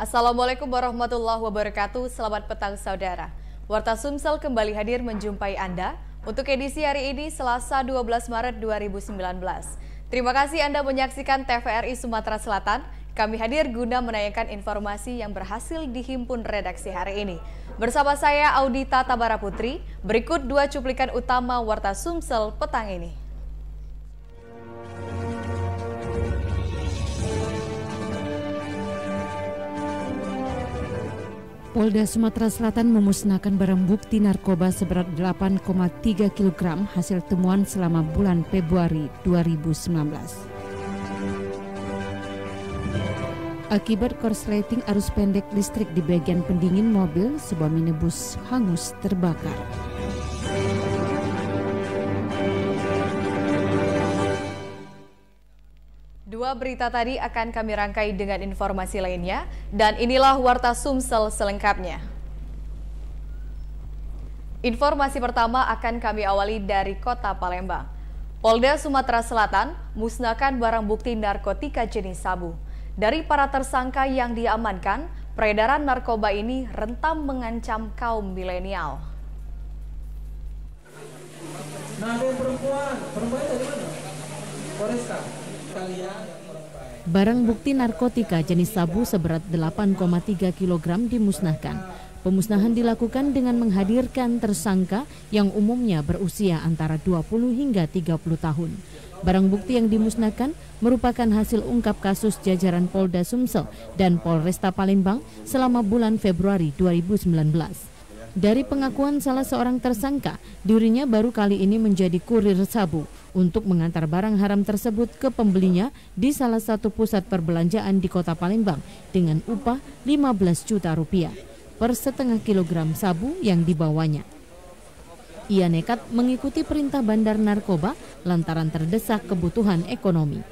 Assalamualaikum warahmatullahi wabarakatuh. Selamat petang saudara. Warta Sumsel kembali hadir menjumpai Anda untuk edisi hari ini Selasa 12 Maret 2019. Terima kasih Anda menyaksikan TVRI Sumatera Selatan. Kami hadir guna menayangkan informasi yang berhasil dihimpun redaksi hari ini. Bersama saya Audita Tabara Putri, berikut dua cuplikan utama Warta Sumsel petang ini. Polda Sumatera Selatan memusnahkan barang bukti narkoba seberat 8,3 kg hasil temuan selama bulan Februari 2019. Akibat korsleting arus pendek listrik di bagian pendingin mobil, sebuah minibus hangus terbakar. Dua berita tadi akan kami rangkai dengan informasi lainnya, dan inilah Warta Sumsel selengkapnya. Informasi pertama akan kami awali dari Kota Palembang. Polda Sumatera Selatan musnahkan barang bukti narkotika jenis sabu. Dari para tersangka yang diamankan, peredaran narkoba ini rentan mengancam kaum milenial. Nah, perempuan dari mana? Polresta. Barang bukti narkotika jenis sabu seberat 8,3 kg dimusnahkan. Pemusnahan dilakukan dengan menghadirkan tersangka yang umumnya berusia antara 20 hingga 30 tahun. Barang bukti yang dimusnahkan merupakan hasil ungkap kasus jajaran Polda Sumsel dan Polresta Palembang selama bulan Februari 2019. Dari pengakuan salah seorang tersangka, dirinya baru kali ini menjadi kurir sabu untuk mengantar barang haram tersebut ke pembelinya di salah satu pusat perbelanjaan di Kota Palembang dengan upah 15 juta rupiah per setengah kilogram sabu yang dibawanya. Ia nekat mengikuti perintah bandar narkoba lantaran terdesak kebutuhan ekonomi.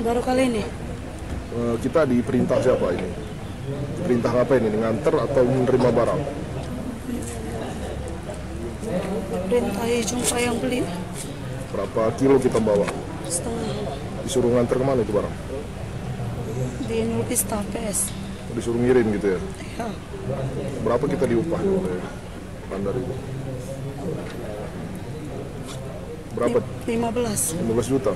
Baru kali ini. Kita diperintah siapa ini? Perintah apa ini? Nganter atau menerima barang? Perintah jumpa yang beli. Berapa kilo kita bawa? Setengah. Disuruh nganter kemana itu barang? Di Nurista PS. Disuruh ngirim gitu ya? Ya. Berapa kita diupah oleh bandar itu? Berapa? 15 juta.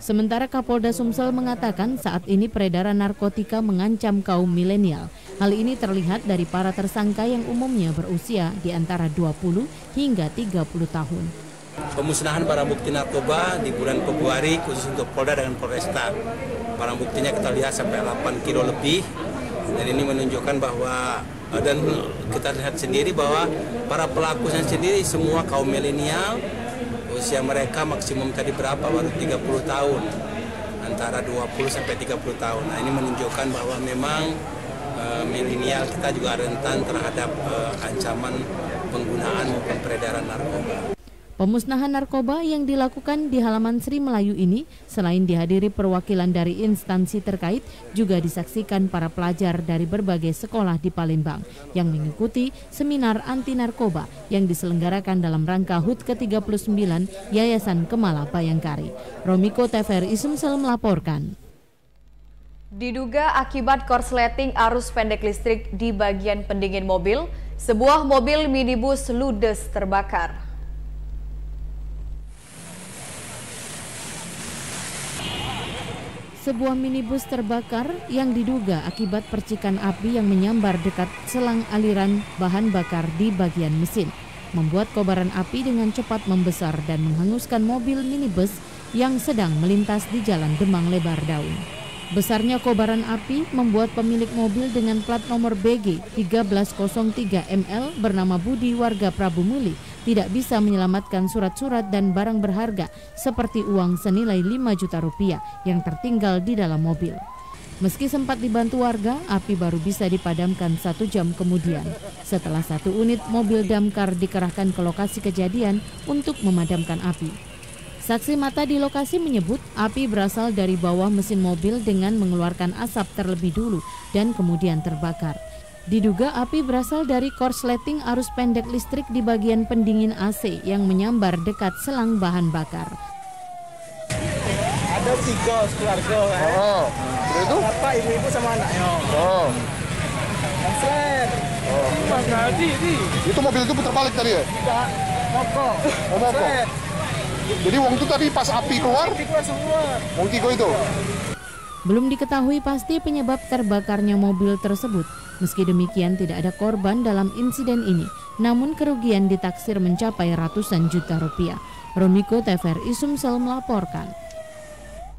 Sementara Kapolda Sumsel mengatakan saat ini peredaran narkotika mengancam kaum milenial. Hal ini terlihat dari para tersangka yang umumnya berusia di antara 20 hingga 30 tahun. Pemusnahan barang bukti narkoba di bulan Februari khusus untuk Polda dan Polresta. Barang buktinya kita lihat sampai 8 kilo lebih. Dan ini menunjukkan bahwa dan kita lihat sendiri bahwa para pelakunya sendiri semua kaum milenial. Usia mereka maksimum tadi berapa? Baru 30 tahun. Antara 20 sampai 30 tahun. Nah, ini menunjukkan bahwa memang milenial kita juga rentan terhadap ancaman penggunaan maupun peredaran narkoba. Pemusnahan narkoba yang dilakukan di halaman Sri Melayu ini selain dihadiri perwakilan dari instansi terkait, juga disaksikan para pelajar dari berbagai sekolah di Palembang yang mengikuti seminar anti narkoba yang diselenggarakan dalam rangka HUT ke-39 Yayasan Kemala Bayangkari. Romiko TVRI Sumsel melaporkan. Diduga akibat korsleting arus pendek listrik di bagian pendingin mobil, sebuah mobil minibus ludes terbakar. Sebuah minibus terbakar yang diduga akibat percikan api yang menyambar dekat selang aliran bahan bakar di bagian mesin, membuat kobaran api dengan cepat membesar dan menghanguskan mobil minibus yang sedang melintas di Jalan Demang Lebar Daun. Besarnya kobaran api membuat pemilik mobil dengan plat nomor BG 1303ML bernama Budi warga Prabu Muli tidak bisa menyelamatkan surat-surat dan barang berharga seperti uang senilai 5 juta rupiah yang tertinggal di dalam mobil. Meski sempat dibantu warga, api baru bisa dipadamkan 1 jam kemudian setelah 1 unit mobil damkar dikerahkan ke lokasi kejadian untuk memadamkan api. Saksi mata di lokasi menyebut api berasal dari bawah mesin mobil dengan mengeluarkan asap terlebih dulu dan kemudian terbakar. Diduga api berasal dari korsleting arus pendek listrik di bagian pendingin AC yang menyambar dekat selang bahan bakar. Ada 3 keluarga kan. Oh. Terus itu? Bapak, ibu-ibu sama anaknya. Oh. Konslet. Oh. Mas Nadi. Itu mobil itu putar balik tadi ya? Tidak. Mogok. Oh, mogok. Jadi wong itu tadi pas api keluar? Api keluar semua. Wong 3 itu? Belum diketahui pasti penyebab terbakarnya mobil tersebut. Meski demikian tidak ada korban dalam insiden ini, namun kerugian ditaksir mencapai ratusan juta rupiah. Romiko TVRI Sumsel melaporkan.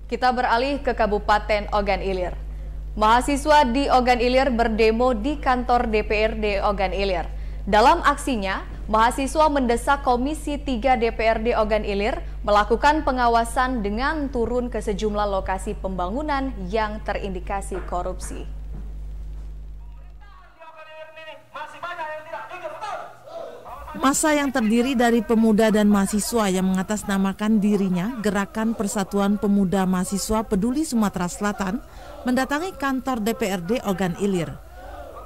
Kita beralih ke Kabupaten Ogan Ilir. Mahasiswa di Ogan Ilir berdemo di kantor DPRD Ogan Ilir. Dalam aksinya, mahasiswa mendesak Komisi 3 DPRD Ogan Ilir melakukan pengawasan dengan turun ke sejumlah lokasi pembangunan yang terindikasi korupsi. Massa yang terdiri dari pemuda dan mahasiswa yang mengatasnamakan dirinya Gerakan Persatuan Pemuda Mahasiswa Peduli Sumatera Selatan mendatangi kantor DPRD Ogan Ilir.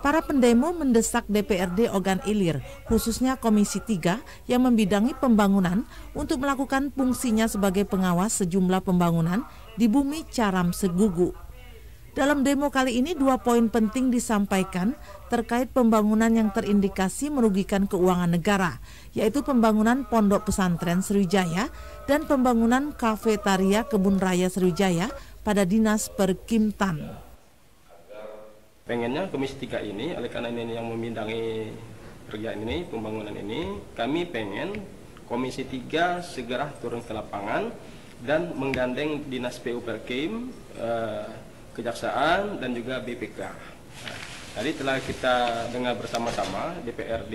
Para pendemo mendesak DPRD Ogan Ilir, khususnya Komisi 3 yang membidangi pembangunan untuk melakukan fungsinya sebagai pengawas sejumlah pembangunan di bumi Caram Segugu. Dalam demo kali ini 2 poin penting disampaikan terkait pembangunan yang terindikasi merugikan keuangan negara, yaitu pembangunan Pondok Pesantren Sriwijaya dan pembangunan Kafetaria Kebun Raya Sriwijaya pada Dinas Perkimtan. Pengennya Komisi 3 ini, oleh karena ini yang memindangi kerjaan ini, pembangunan ini, kami pengen Komisi 3 segera turun ke lapangan dan menggandeng Dinas PU Perkim, Kejaksaan, dan juga BPK. Tadi telah kita dengar bersama-sama, DPRD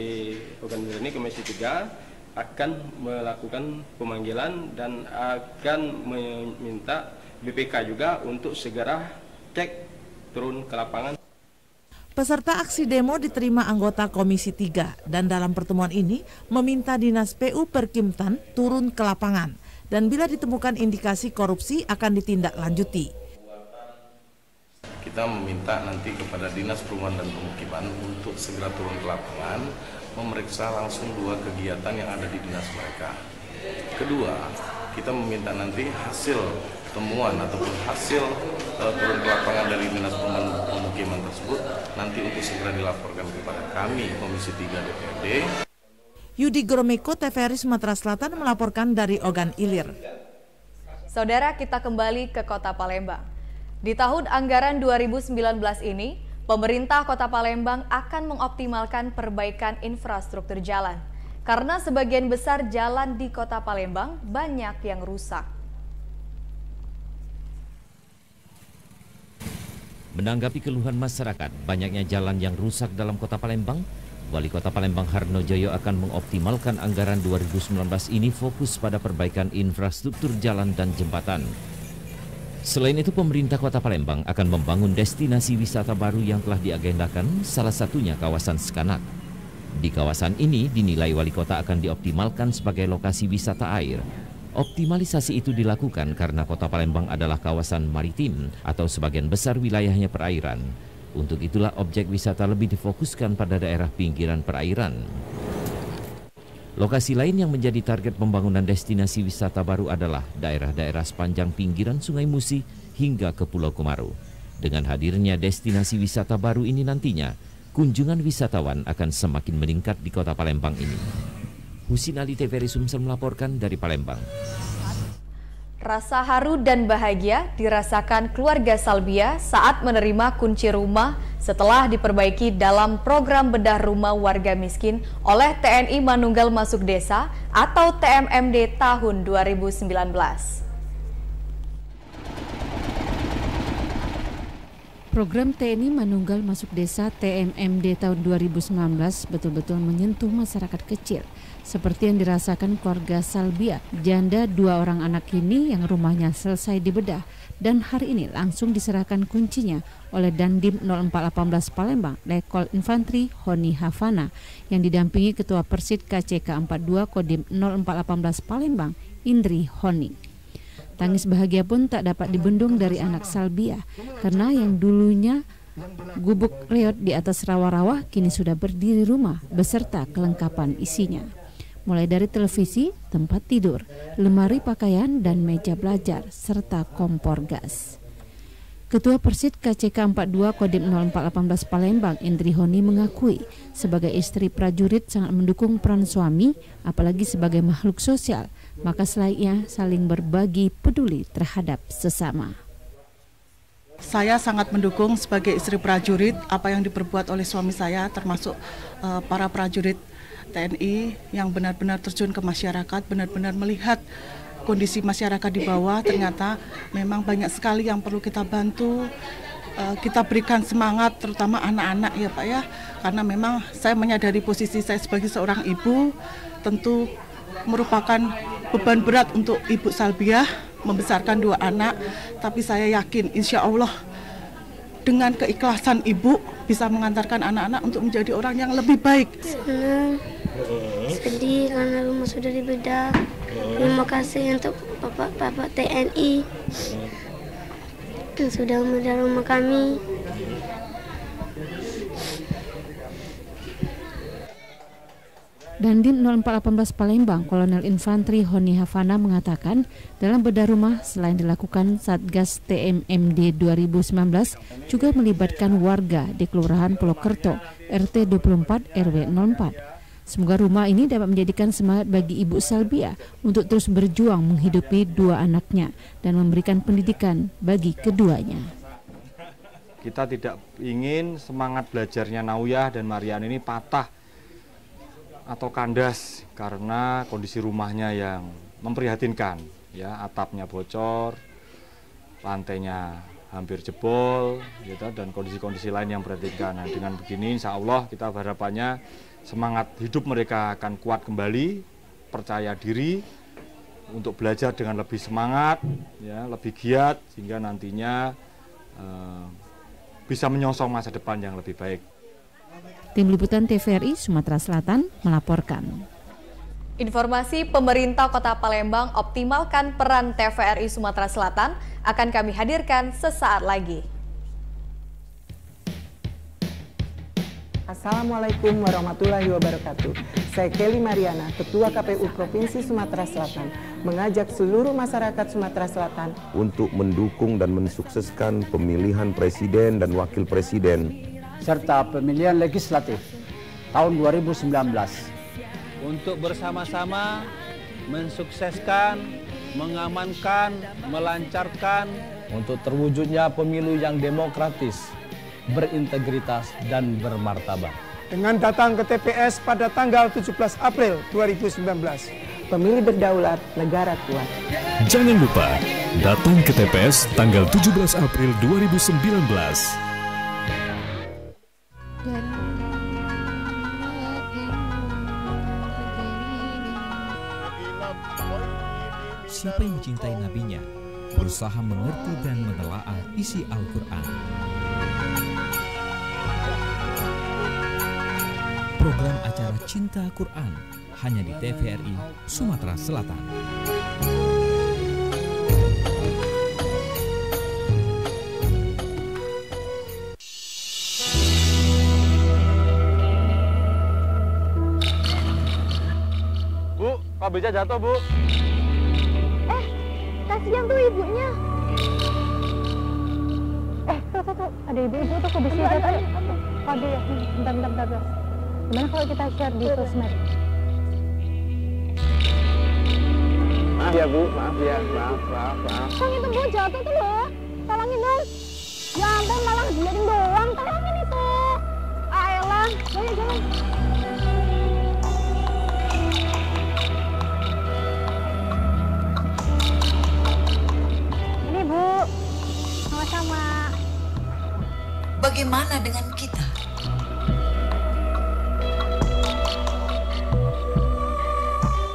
Ogan Ilir ini, Komisi 3, akan melakukan pemanggilan dan akan meminta BPK juga untuk segera cek turun ke lapangan. Peserta aksi demo diterima anggota Komisi 3 dan dalam pertemuan ini meminta Dinas PU Perkimtan turun ke lapangan dan bila ditemukan indikasi korupsi akan ditindaklanjuti. Kita meminta nanti kepada Dinas Perumahan dan Pemukiman untuk segera turun ke lapangan, memeriksa langsung 2 kegiatan yang ada di dinas mereka. Kedua, kita meminta nanti hasil temuan ataupun hasil turun ke lapangan dari Dinas Perumahan dan Pemukiman tersebut nanti untuk segera dilaporkan kepada kami Komisi 3 DPRD. Yudi Gromeko TVRI Sumatera Selatan melaporkan dari Ogan Ilir. Saudara, kita kembali ke Kota Palembang. Di tahun anggaran 2019 ini, pemerintah Kota Palembang akan mengoptimalkan perbaikan infrastruktur jalan. Karena sebagian besar jalan di Kota Palembang banyak yang rusak. Menanggapi keluhan masyarakat, banyaknya jalan yang rusak dalam Kota Palembang, Wali Kota Palembang Harnojoyo akan mengoptimalkan anggaran 2019 ini fokus pada perbaikan infrastruktur jalan dan jembatan. Selain itu, pemerintah Kota Palembang akan membangun destinasi wisata baru yang telah diagendakan, salah satunya kawasan Sekanak. Di kawasan ini dinilai Wali Kota akan dioptimalkan sebagai lokasi wisata air. Optimalisasi itu dilakukan karena Kota Palembang adalah kawasan maritim atau sebagian besar wilayahnya perairan. Untuk itulah objek wisata lebih difokuskan pada daerah pinggiran perairan. Lokasi lain yang menjadi target pembangunan destinasi wisata baru adalah daerah-daerah sepanjang pinggiran Sungai Musi hingga ke Pulau Komaru. Dengan hadirnya destinasi wisata baru ini nantinya, kunjungan wisatawan akan semakin meningkat di Kota Palembang ini. Husin Ali TVRI Sumsel melaporkan dari Palembang. Rasa haru dan bahagia dirasakan keluarga Salbia saat menerima kunci rumah setelah diperbaiki dalam program bedah rumah warga miskin oleh TNI Manunggal Masuk Desa atau TMMD tahun 2019. Program TNI Manunggal Masuk Desa TMMD tahun 2019 betul-betul menyentuh masyarakat kecil. Seperti yang dirasakan keluarga Salbia, janda 2 orang anak ini yang rumahnya selesai dibedah dan hari ini langsung diserahkan kuncinya oleh Dandim 0418 Palembang, Lekol Infantri Honi Havana yang didampingi Ketua Persid KCK 42 Kodim 0418 Palembang, Indri Honi. Tangis bahagia pun tak dapat dibendung dari anak Salbia karena yang dulunya gubuk reot di atas rawa-rawa kini sudah berdiri rumah beserta kelengkapan isinya. mulai dari televisi, tempat tidur, lemari pakaian, dan meja belajar, serta kompor gas. Ketua Persid KCK 42 Kodim 0418 Palembang, Indri Honi, mengakui sebagai istri prajurit sangat mendukung peran suami, apalagi sebagai makhluk sosial, maka selayaknya saling berbagi peduli terhadap sesama. Saya sangat mendukung sebagai istri prajurit apa yang diperbuat oleh suami saya, termasuk para prajurit TNI yang benar-benar terjun ke masyarakat, benar-benar melihat kondisi masyarakat di bawah. Ternyata memang banyak sekali yang perlu kita bantu, kita berikan semangat, terutama anak-anak ya Pak ya, karena memang saya menyadari posisi saya sebagai seorang ibu tentu merupakan beban berat untuk Ibu Salbiah membesarkan 2 anak, tapi saya yakin insya Allah dengan keikhlasan ibu bisa mengantarkan anak-anak untuk menjadi orang yang lebih baik. Senang, sedih karena rumah sudah dibedah. Terima kasih untuk Bapak TNI yang sudah membedah rumah kami. Dandim 0418 Palembang, Kolonel Infantri Honi Havana mengatakan dalam bedah rumah selain dilakukan Satgas TMMD 2019 juga melibatkan warga di Kelurahan Polokerto RT 24 RW 04. Semoga rumah ini dapat menjadikan semangat bagi Ibu Salbiah untuk terus berjuang menghidupi 2 anaknya dan memberikan pendidikan bagi keduanya. Kita tidak ingin semangat belajarnya Nauyah dan Marian ini patah atau kandas karena kondisi rumahnya yang memprihatinkan, ya, atapnya bocor, lantainya hampir jebol, gitu, dan kondisi-kondisi lain yang memprihatinkan. Nah, dengan begini insya Allah kita harapannya semangat hidup mereka akan kuat kembali, percaya diri untuk belajar dengan lebih semangat, ya, lebih giat, sehingga nantinya bisa menyongsong masa depan yang lebih baik. Tim Liputan TVRI Sumatera Selatan melaporkan. Informasi pemerintah Kota Palembang optimalkan peran TVRI Sumatera Selatan akan kami hadirkan sesaat lagi. Assalamualaikum warahmatullahi wabarakatuh. Saya Kelly Mariana, Ketua KPU Provinsi Sumatera Selatan, mengajak seluruh masyarakat Sumatera Selatan untuk mendukung dan mensukseskan pemilihan presiden dan wakil presiden serta pemilihan legislatif tahun 2019 untuk bersama-sama mensukseskan, mengamankan, melancarkan untuk terwujudnya pemilu yang demokratis, berintegritas dan bermartabat. Dengan datang ke TPS pada tanggal 17 April 2019. Pemilih berdaulat, negara kuat. Jangan lupa datang ke TPS tanggal 17 April 2019. Siapa yang mencintai nabinya, berusaha mengerti dan menelaah isi Al-Quran. Program acara Cinta Quran hanya di TVRI Sumatera Selatan. Bu, Pak Beca jatuh, Bu. Kasihan tuh ibunya. Tuh, ada ibu-ibu tuh kebisnya jatuh. Kode ya, bentar. Gimana kalau kita share di sosmed? Maaf ya Bu, maaf ya, maaf. Bang, itu Bu jatuh tuh loh. Tolongin dong. Ya ampun, malah diliatin doang. Tolongin itu. Ayolah, jangan. Sama-sama. Bagaimana dengan kita?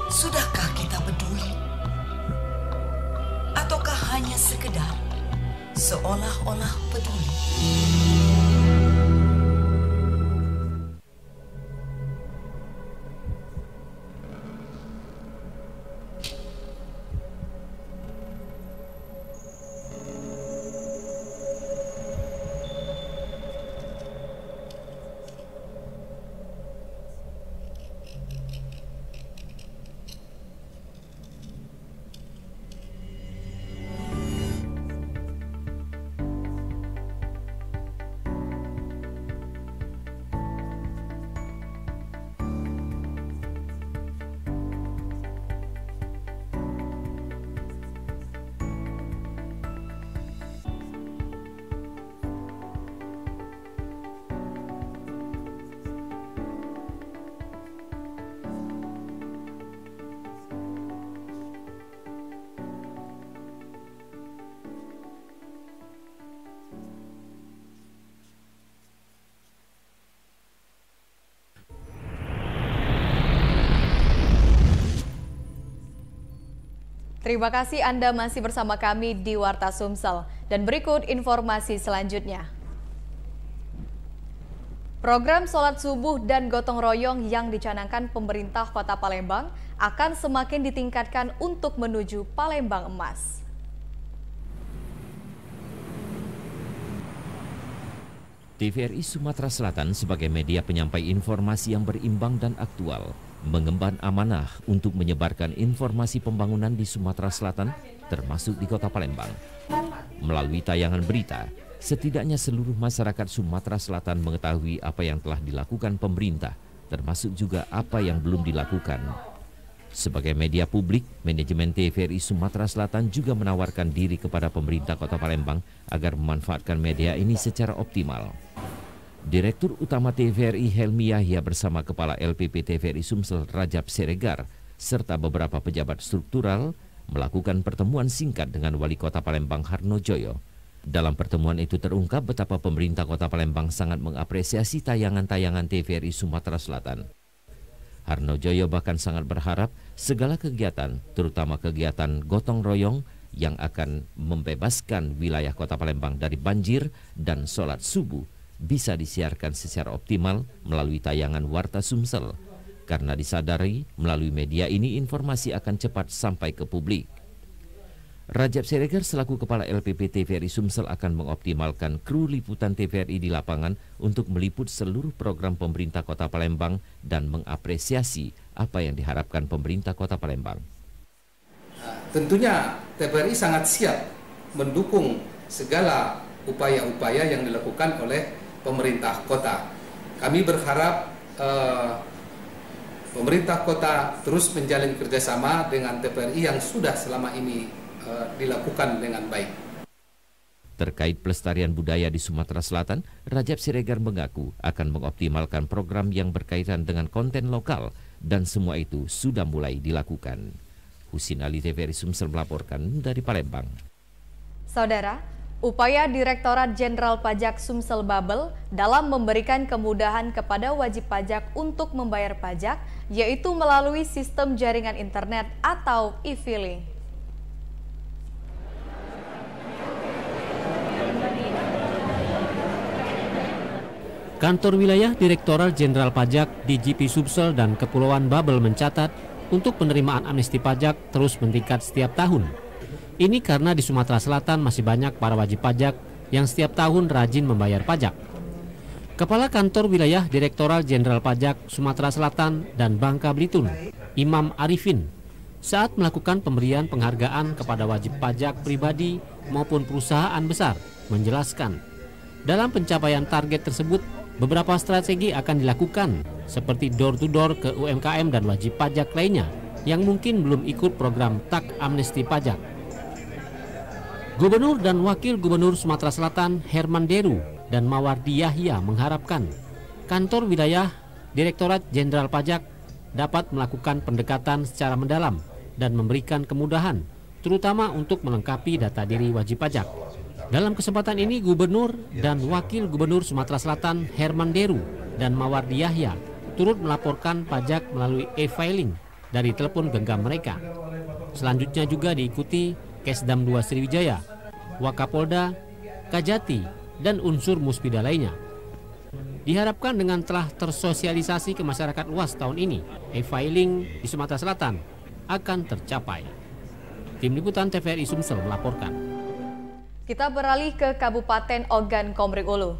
Sudahkah kita peduli? Ataukah hanya sekedar seolah-olah peduli? Terima kasih Anda masih bersama kami di Warta Sumsel. Dan berikut informasi selanjutnya. Program sholat subuh dan gotong royong yang dicanangkan pemerintah Kota Palembang akan semakin ditingkatkan untuk menuju Palembang Emas. TVRI Sumatera Selatan sebagai media penyampai informasi yang berimbang dan aktual mengemban amanah untuk menyebarkan informasi pembangunan di Sumatera Selatan, termasuk di Kota Palembang. Melalui tayangan berita, setidaknya seluruh masyarakat Sumatera Selatan mengetahui apa yang telah dilakukan pemerintah, termasuk juga apa yang belum dilakukan. Sebagai media publik, manajemen TVRI Sumatera Selatan juga menawarkan diri kepada pemerintah Kota Palembang agar memanfaatkan media ini secara optimal. Direktur Utama TVRI Helmi Yahya bersama Kepala LPP TVRI Sumsel Rajab Siregar serta beberapa pejabat struktural melakukan pertemuan singkat dengan Wali Kota Palembang Harno Joyo. Dalam pertemuan itu terungkap betapa pemerintah Kota Palembang sangat mengapresiasi tayangan-tayangan TVRI Sumatera Selatan. Harno Joyo bahkan sangat berharap segala kegiatan, terutama kegiatan gotong royong yang akan membebaskan wilayah Kota Palembang dari banjir dan sholat subuh, bisa disiarkan secara optimal melalui tayangan Warta Sumsel, karena disadari melalui media ini informasi akan cepat sampai ke publik. Rajab Siregar selaku Kepala LPP TVRI Sumsel akan mengoptimalkan kru liputan TVRI di lapangan untuk meliput seluruh program pemerintah Kota Palembang dan mengapresiasi apa yang diharapkan pemerintah Kota Palembang. Tentunya TVRI sangat siap mendukung segala upaya-upaya yang dilakukan oleh pemerintah kota. Kami berharap pemerintah kota terus menjalin kerjasama dengan TVRI yang sudah selama ini dilakukan dengan baik. Terkait pelestarian budaya di Sumatera Selatan, Rajab Siregar mengaku akan mengoptimalkan program yang berkaitan dengan konten lokal dan semua itu sudah mulai dilakukan. Husin Ali, TVRI Sumsel melaporkan dari Palembang. Saudara, upaya Direktorat Jenderal Pajak Sumsel Babel dalam memberikan kemudahan kepada wajib pajak untuk membayar pajak, yaitu melalui sistem jaringan internet atau e-filing. Kantor Wilayah Direktorat Jenderal Pajak DJP Sumsel dan Kepulauan Babel mencatat untuk penerimaan amnesti pajak terus meningkat setiap tahun. Ini karena di Sumatera Selatan masih banyak para wajib pajak yang setiap tahun rajin membayar pajak. Kepala Kantor Wilayah Direktorat Jenderal Pajak Sumatera Selatan dan Bangka Belitung, Imam Arifin, saat melakukan pemberian penghargaan kepada wajib pajak pribadi maupun perusahaan besar, menjelaskan dalam pencapaian target tersebut beberapa strategi akan dilakukan seperti door-to-door ke UMKM dan wajib pajak lainnya yang mungkin belum ikut program tak amnesti pajak. Gubernur dan Wakil Gubernur Sumatera Selatan Herman Deru dan Mawardi Yahya mengharapkan Kantor Wilayah Direktorat Jenderal Pajak dapat melakukan pendekatan secara mendalam dan memberikan kemudahan, terutama untuk melengkapi data diri wajib pajak. Dalam kesempatan ini, Gubernur dan Wakil Gubernur Sumatera Selatan Herman Deru dan Mawardi Yahya turut melaporkan pajak melalui e-filing dari telepon genggam mereka. Selanjutnya juga diikuti Kesdam 2 Sriwijaya, Wakapolda, Kajati, dan unsur muspida lainnya. Diharapkan dengan telah tersosialisasi ke masyarakat luas tahun ini, e-filing di Sumatera Selatan akan tercapai. Tim Liputan TVRI Sumsel melaporkan. Kita beralih ke Kabupaten Ogan Komering Ulu.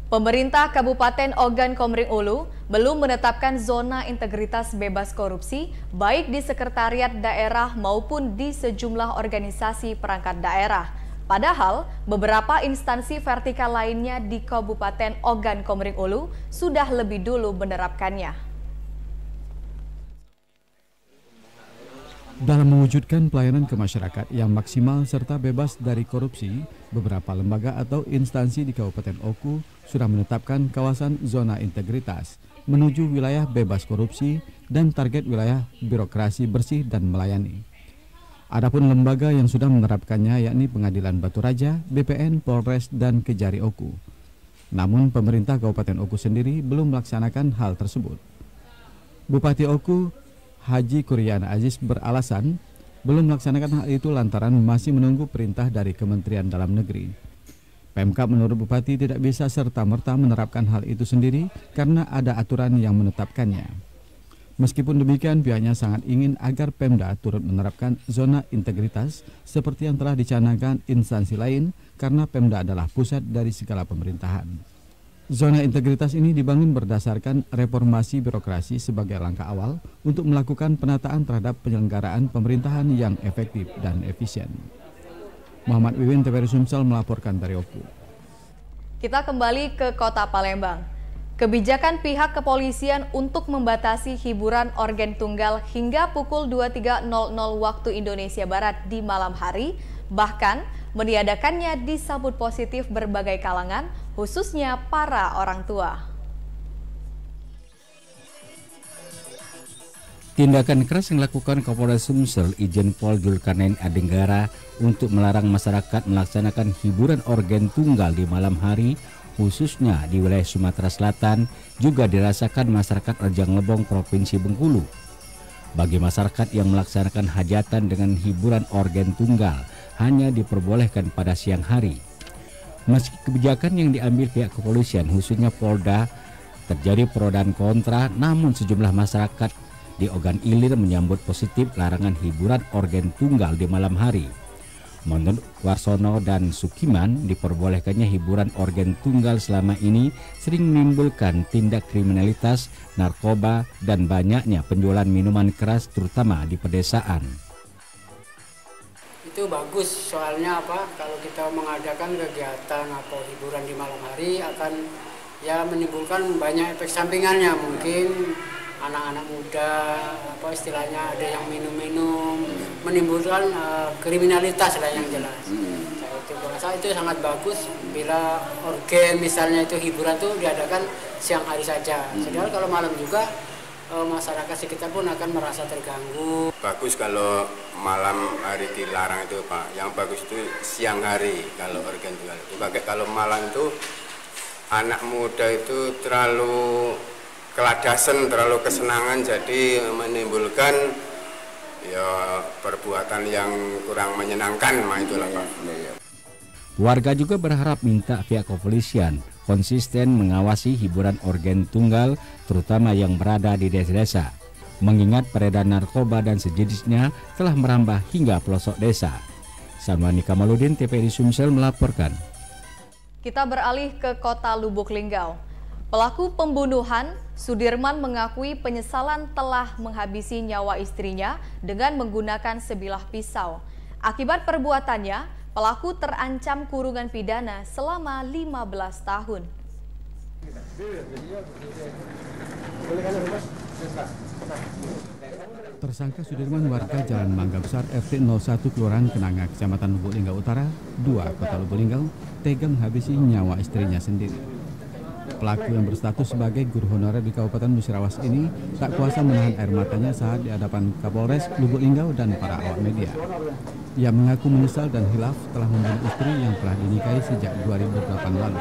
Pemerintah Kabupaten Ogan Komering Ulu belum menetapkan zona integritas bebas korupsi baik di sekretariat daerah maupun di sejumlah organisasi perangkat daerah. Padahal beberapa instansi vertikal lainnya di Kabupaten Ogan Komering Ulu sudah lebih dulu menerapkannya. Dalam mewujudkan pelayanan ke masyarakat yang maksimal serta bebas dari korupsi, beberapa lembaga atau instansi di Kabupaten Oku sudah menetapkan kawasan zona integritas menuju wilayah bebas korupsi dan target wilayah birokrasi bersih dan melayani. Adapun lembaga yang sudah menerapkannya yakni Pengadilan Batu Raja, BPN, Polres, dan Kejari Oku. Namun pemerintah Kabupaten Oku sendiri belum melaksanakan hal tersebut. Bupati Oku Haji Kuryana Aziz beralasan belum melaksanakan hal itu lantaran masih menunggu perintah dari Kementerian Dalam Negeri. Pemkab menurut Bupati tidak bisa serta-merta menerapkan hal itu sendiri karena ada aturan yang menetapkannya. Meskipun demikian, pihaknya sangat ingin agar Pemda turut menerapkan zona integritas seperti yang telah dicanangkan instansi lain karena Pemda adalah pusat dari segala pemerintahan. Zona integritas ini dibangun berdasarkan reformasi birokrasi sebagai langkah awal untuk melakukan penataan terhadap penyelenggaraan pemerintahan yang efektif dan efisien. Muhammad Wiwin, TVRI Sumsel melaporkan dari Oku. Kita kembali ke Kota Palembang. Kebijakan pihak kepolisian untuk membatasi hiburan organ tunggal hingga pukul 23.00 waktu Indonesia Barat di malam hari, bahkan meniadakannya disambut positif berbagai kalangan, khususnya para orang tua. Tindakan keras yang dilakukan Kapolres Sumsel Irjen Pol Zulkarnain Adenggara untuk melarang masyarakat melaksanakan hiburan organ tunggal di malam hari, khususnya di wilayah Sumatera Selatan, juga dirasakan masyarakat Rejang Lebong, Provinsi Bengkulu. Bagi masyarakat yang melaksanakan hajatan dengan hiburan organ tunggal hanya diperbolehkan pada siang hari. Meski kebijakan yang diambil pihak kepolisian, khususnya Polda, terjadi pro dan kontra, namun sejumlah masyarakat di Ogan Ilir menyambut positif larangan hiburan organ tunggal di malam hari. Menurut Warsono dan Sukiman, diperbolehkannya hiburan organ tunggal selama ini sering menimbulkan tindak kriminalitas, narkoba, dan banyaknya penjualan minuman keras terutama di pedesaan. Itu bagus, soalnya apa? Kalau kita mengadakan kegiatan atau hiburan di malam hari akan ya menimbulkan banyak efek sampingannya, mungkin anak-anak muda, apa istilahnya, ada yang minum-minum, menimbulkan kriminalitas lah yang jelas. Itu sangat bagus bila organ misalnya itu hiburan tuh diadakan siang hari saja. Sedangkan kalau malam juga masyarakat sekitar pun akan merasa terganggu. Bagus kalau malam hari dilarang itu Pak. Yang bagus itu siang hari kalau organ tunggal. Kalau malam itu anak muda itu terlalu keladasan, terlalu kesenangan, jadi menimbulkan ya perbuatan yang kurang menyenangkan, itulah Pak. Warga juga berharap minta pihak kepolisian konsisten mengawasi hiburan organ tunggal, terutama yang berada di desa-desa, mengingat peredaran narkoba dan sejenisnya telah merambah hingga pelosok desa. Salmani Kamaludin, TVRI Sumsel melaporkan. Kita beralih ke Kota Lubuk Linggau. Pelaku pembunuhan, Sudirman mengakui penyesalan telah menghabisi nyawa istrinya dengan menggunakan sebilah pisau. Akibat perbuatannya, pelaku terancam kurungan pidana selama 15 tahun. Tersangka Sudirman warga Jalan Mangga Besar RT 01 Kelurahan Kenanga, Kecamatan Lubuk Linggau Utara, 2 Kota Lubuk Linggau, tega menghabisi nyawa istrinya sendiri. Pelaku yang berstatus sebagai guru honorer di Kabupaten Musirawas ini tak kuasa menahan air matanya saat di hadapan Kapolres Lubuk Linggau dan para awak media. Ia mengaku menyesal dan hilaf telah membunuh istri yang telah dinikahi sejak 2008 lalu.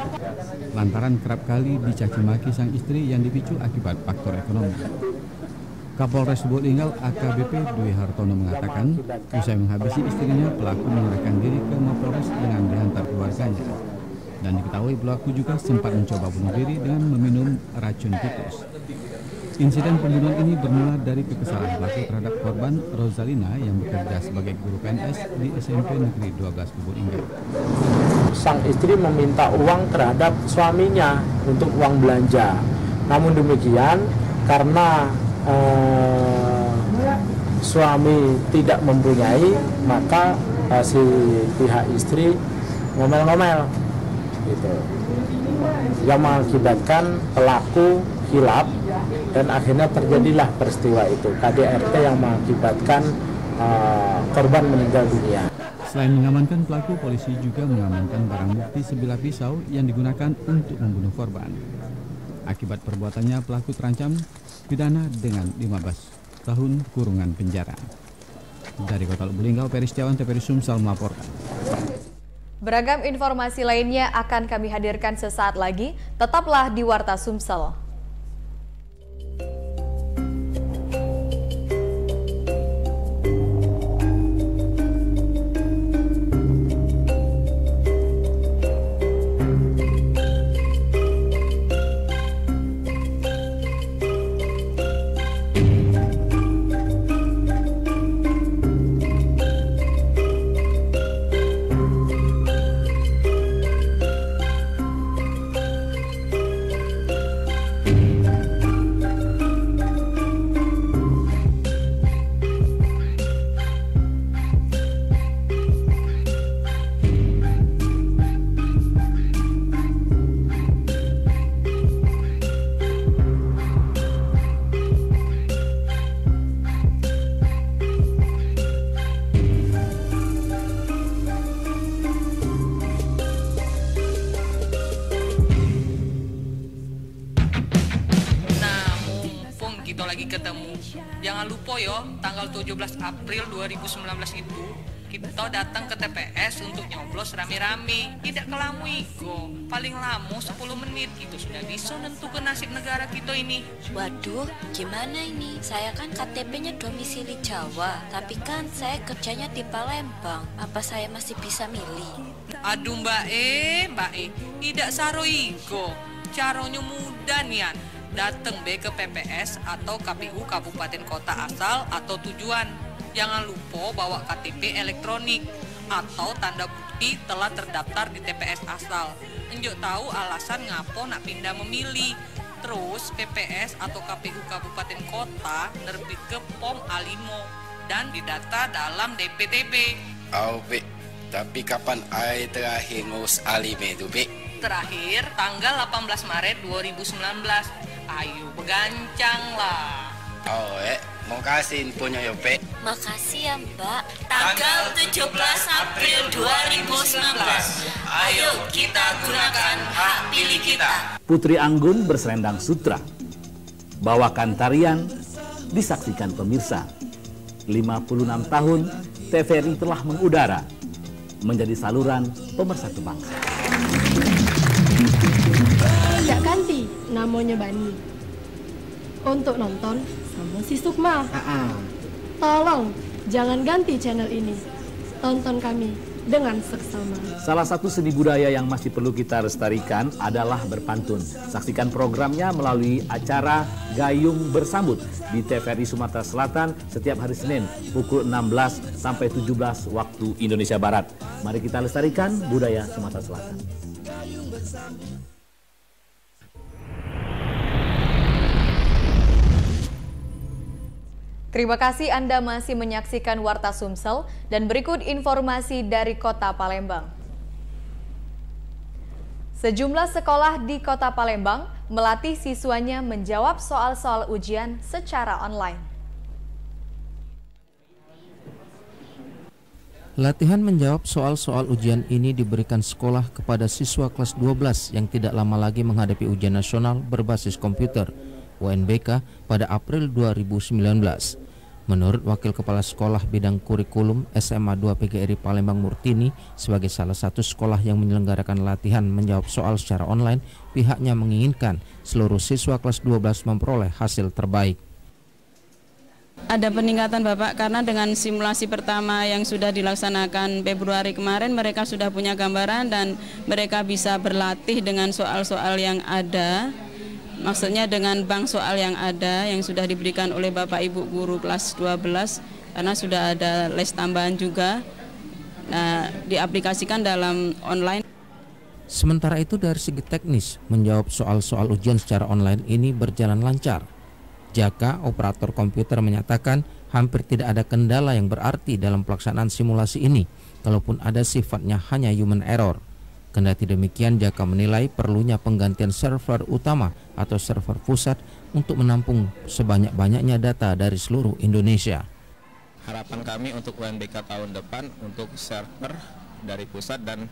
Lantaran kerap kali dicaci maki sang istri yang dipicu akibat faktor ekonomi. Kapolres Lubuk Linggau AKBP Dwi Hartono mengatakan, usai menghabisi istrinya, pelaku menyerahkan diri ke Mapolres dengan dihantar keluarganya. Dan diketahui pelaku juga sempat mencoba bunuh diri dengan meminum racun tikus. Insiden pembunuhan ini bermula dari kekesalan pelaku terhadap korban Rosalina yang bekerja sebagai guru PNS di SMP Negeri 12 Lubuk Linggau. Sang istri meminta uang terhadap suaminya untuk uang belanja. Namun demikian, karena suami tidak mempunyai, maka si pihak istri ngomel-ngomel. Gitu. Yang mengakibatkan pelaku hilaf dan akhirnya terjadilah peristiwa itu, KDRT yang mengakibatkan korban meninggal dunia. Selain mengamankan pelaku, polisi juga mengamankan barang bukti sebilah pisau yang digunakan untuk membunuh korban. Akibat perbuatannya, pelaku terancam pidana dengan 15 tahun kurungan penjara. Dari Kota Lubuk Linggau, Peri Setiawan, TVRI Sumsel melaporkan. Beragam informasi lainnya akan kami hadirkan sesaat lagi. Tetaplah di Warta Sumsel. lupa yo, tanggal 17 April 2019 itu kita datang ke TPS untuk nyoblos rame-rame. Tidak kelamu iko, paling lama 10 menit itu sudah bisa nentukan nasib negara kita ini. Waduh, gimana ini? Saya kan KTP-nya domisili Jawa, tapi kan saya kerjanya di Palembang. Apa saya masih bisa milih? Aduh Mbak E, tidak saro iko. Caranya mudah nian. Datang ke PPS atau KPU Kabupaten Kota asal atau tujuan. Jangan lupa bawa KTP elektronik atau tanda bukti telah terdaftar di TPS asal. Enjuk tahu alasan ngapo nak pindah memilih. Terus PPS atau KPU Kabupaten Kota terbit ke POM A5 dan didata dalam DPTP. Oh, Be. Tapi kapan ai terakhir ngurus A5 itu, Be? Terakhir tanggal 18 Maret 2019. Ayo begancang lah. Oh, mau kasih infonya ya, Pe. Makasih ya, Mbak. Tanggal 17 April 2019. Ayo kita gunakan hak pilih kita. Putri Anggun berselendang sutra. Bawakan tarian, disaksikan pemirsa. 56 tahun TVRI telah mengudara menjadi saluran pemersatu bangsa. Tidak ganti, namanya Bani. Untuk nonton sama si Sukma. Tolong jangan ganti channel ini. Tonton kami dengan seksama. Salah satu seni budaya yang masih perlu kita lestarikan adalah berpantun. Saksikan programnya melalui acara Gayung Bersambut di TVRI Sumatera Selatan setiap hari Senin pukul 16 sampai 17 waktu Indonesia Barat. Mari kita lestarikan budaya Sumatera Selatan. Terima kasih Anda masih menyaksikan Warta Sumsel dan berikut informasi dari Kota Palembang. Sejumlah sekolah di Kota Palembang melatih siswanya menjawab soal-soal ujian secara online. Latihan menjawab soal-soal ujian ini diberikan sekolah kepada siswa kelas 12 yang tidak lama lagi menghadapi ujian nasional berbasis komputer UNBK pada April 2019. Menurut Wakil Kepala Sekolah Bidang Kurikulum SMA 2 PGRI Palembang Murtini, sebagai salah satu sekolah yang menyelenggarakan latihan menjawab soal secara online, pihaknya menginginkan seluruh siswa kelas 12 memperoleh hasil terbaik. Ada peningkatan Bapak, karena dengan simulasi pertama yang sudah dilaksanakan Februari kemarin, mereka sudah punya gambaran dan mereka bisa berlatih dengan soal-soal yang ada. Maksudnya dengan bank soal yang ada yang sudah diberikan oleh Bapak Ibu guru kelas 12, karena sudah ada les tambahan juga, diaplikasikan dalam online. Sementara itu dari segi teknis, menjawab soal-soal ujian secara online ini berjalan lancar. Jaka, operator komputer, menyatakan hampir tidak ada kendala yang berarti dalam pelaksanaan simulasi ini, kalaupun ada sifatnya hanya human error. Kendati demikian, Jaka menilai perlunya penggantian server utama atau server pusat untuk menampung sebanyak-banyaknya data dari seluruh Indonesia. Harapan kami untuk UNBK tahun depan untuk server dari pusat, dan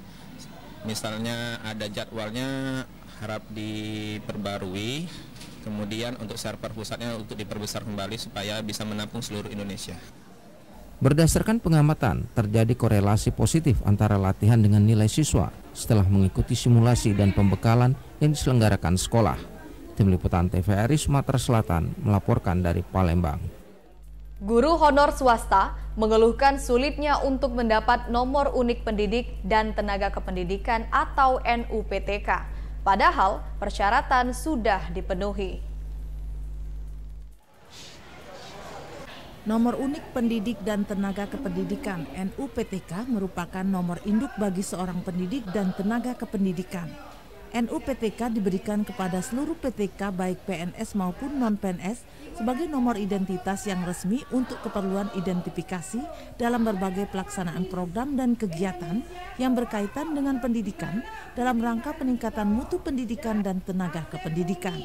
misalnya ada jadwalnya harap diperbarui, kemudian untuk server pusatnya untuk diperbesar kembali supaya bisa menampung seluruh Indonesia. Berdasarkan pengamatan, terjadi korelasi positif antara latihan dengan nilai siswa setelah mengikuti simulasi dan pembekalan yang diselenggarakan sekolah. Tim Liputan TVRI Sumatera Selatan melaporkan dari Palembang. Guru honor swasta mengeluhkan sulitnya untuk mendapat nomor unik pendidik dan tenaga kependidikan atau NUPTK. Padahal persyaratan sudah dipenuhi. Nomor unik pendidik dan tenaga kependidikan NUPTK merupakan nomor induk bagi seorang pendidik dan tenaga kependidikan. NUPTK diberikan kepada seluruh PTK baik PNS maupun non-PNS sebagai nomor identitas yang resmi untuk keperluan identifikasi dalam berbagai pelaksanaan program dan kegiatan yang berkaitan dengan pendidikan dalam rangka peningkatan mutu pendidikan dan tenaga kependidikan.